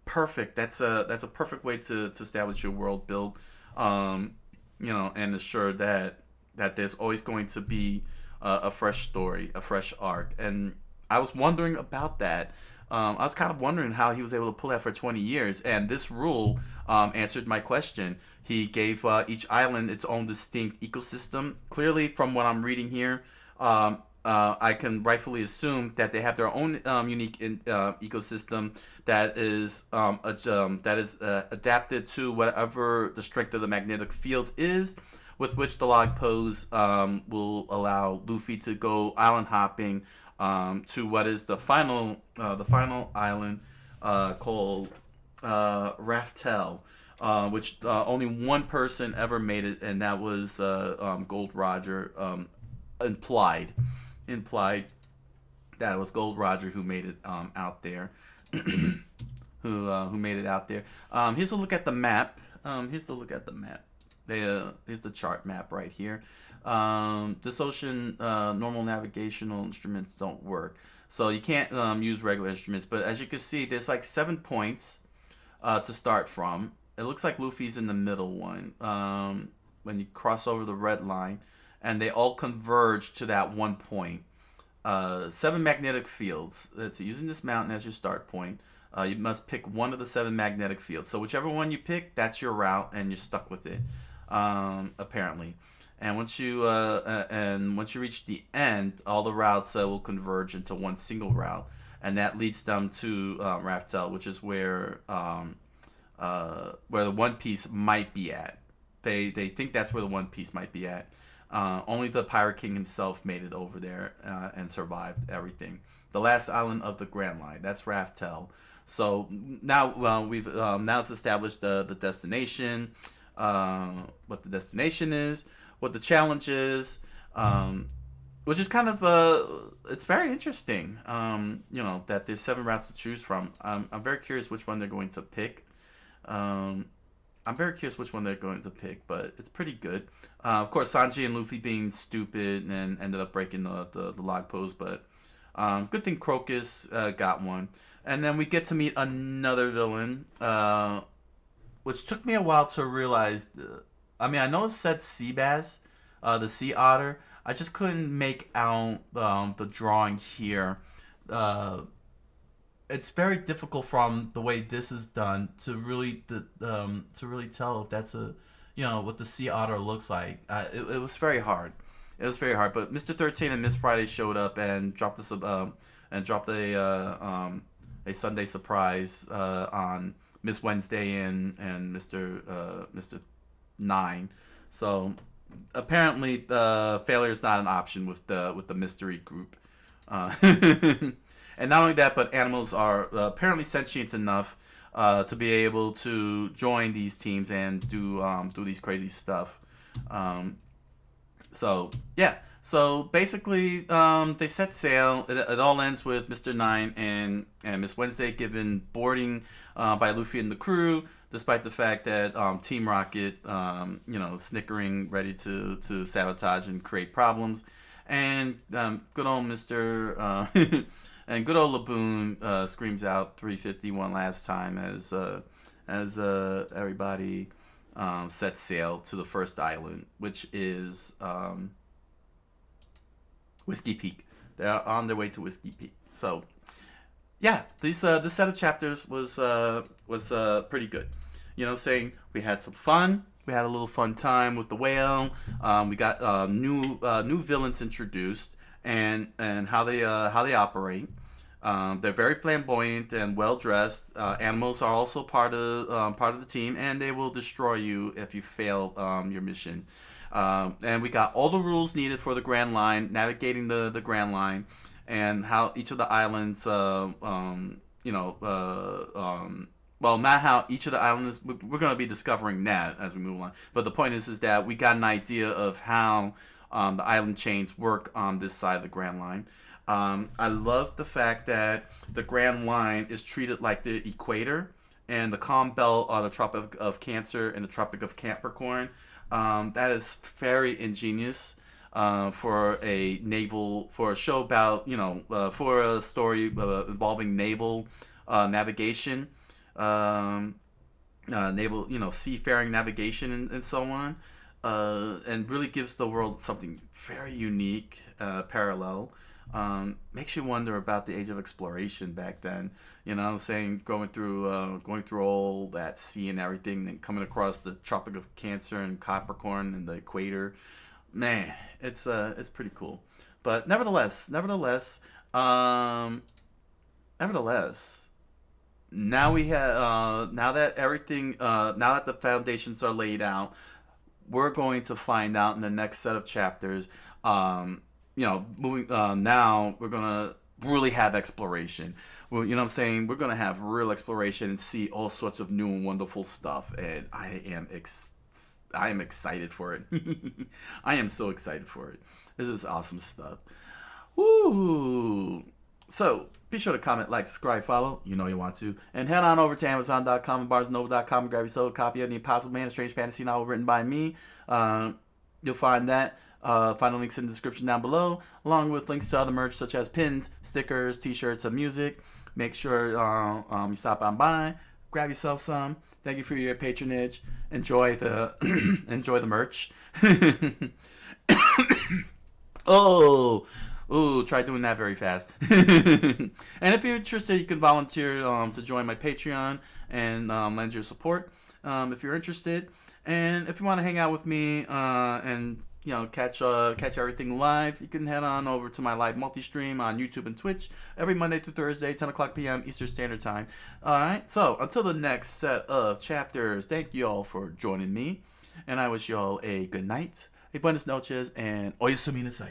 A: Perfect. That's a perfect way to establish your world build, and assure that there's always going to be a fresh story, a fresh arc. And I was wondering about that. I was kind of wondering how he was able to pull that for 20 years, and this rule answered my question. He gave each island its own distinct ecosystem. Clearly, from what I'm reading here, I can rightfully assume that they have their own unique ecosystem that is adapted to whatever the strength of the magnetic field is, with which the log pose will allow Luffy to go island hopping to what is the final island called Raftel, which only one person ever made it, and that was Gold Roger. Implied that it was Gold Roger who made it out there, who made it out there. Here's a look at the map. Here's the chart map right here. This ocean normal navigational instruments don't work, so you can't use regular instruments. But as you can see, there's like 7 points to start from. It looks like Luffy's in the middle one when you cross over the red line, and they all converge to that one point. 7 magnetic fields. Let's see, using this mountain as your start point, you must pick one of the 7 magnetic fields. So whichever one you pick, that's your route, and you're stuck with it. Apparently. And once you reach the end, all the routes will converge into one single route, and that leads them to Raftel, which is where the One Piece might be at. They think that's where the One Piece might be at. Only the Pirate King himself made it over there and survived everything. The last island of the Grand Line, that's Raftel. So now we've now it's established the destination, what the destination is, what the challenge is, which is kind of it's very interesting. That there's 7 routes to choose from. I'm very curious which one they're going to pick. I I'm very curious which one they're going to pick, but it's pretty good. Of course, Sanji and Luffy being stupid and ended up breaking the log pose, but good thing Crocus got one. And then we get to meet another villain, which took me a while to realize. I know it said sea bass, the sea otter. I just couldn't make out the drawing here. It's very difficult from the way this is done to really tell if that's what the sea otter looks like. It was very hard. It was very hard. But Mr. 13 and Miss Friday showed up and dropped a Sunday surprise on Miss Wednesday and Mr. 9. So apparently failure is not an option with the mystery group. And not only that, but animals are apparently sentient enough to be able to join these teams and do these crazy stuff. So yeah. So basically, they set sail. It all ends with Mr. 9 and Miss Wednesday given boarding by Luffy and the crew, despite the fact that Team Rocket, snickering, ready to sabotage and create problems, and good old Mr. And good old Laboon screams out 350 one last time as everybody sets sail to the first island, which is Whiskey Peak. They're on their way to Whiskey Peak. So, yeah, this set of chapters was pretty good. Saying we had some fun. We had a little fun time with the whale. We got new villains introduced and how they operate. They're very flamboyant and well dressed. Animals are also part of the team, and they will destroy you if you fail your mission. And we got all the rules needed for the Grand Line, navigating the Grand Line, and how each of the islands, well, not how each of the islands. We're going to be discovering that as we move along. But the point is that we got an idea of how the island chains work on this side of the Grand Line. I love the fact that the Grand Line is treated like the equator, and the calm belt are the Tropic of Cancer and the Tropic of Capricorn. That is very ingenious for a show about for a story involving naval navigation, naval seafaring navigation and so on, and really gives the world something very unique, parallel. Makes you wonder about the age of exploration back then. Saying going through all that sea and everything, and coming across the Tropic of Cancer and Capricorn and the equator. Man, it's pretty cool. But nevertheless, now we have now that the foundations are laid out, we're going to find out in the next set of chapters. Moving now, we're gonna really have exploration. Well, what I'm saying, we're gonna have real exploration and see all sorts of new and wonderful stuff, and I am excited for it. I am so excited for it. This is awesome stuff. Woo! So be sure to comment, like, subscribe, follow. You know you want to, and head on over to Amazon.com and BarnesandNoble.com and grab yourself a copy of The Impossible Man, a strange fantasy novel written by me. You'll find that. Find the links in the description down below, along with links to other merch such as pins, stickers, t-shirts, and music. Make sure you stop on by, grab yourself some. Thank you for your patronage. Enjoy the merch. Try doing that very fast. And if you're interested, you can volunteer to join my Patreon and lend your support if you're interested. And if you want to hang out with me and catch everything live, you can head on over to my live multi-stream on YouTube and Twitch every Monday through Thursday, 10 o'clock p.m. Eastern Standard Time. Alright, so until the next set of chapters, thank you all for joining me, and I wish you all a good night, a buenas noches, and oyasumi nasai.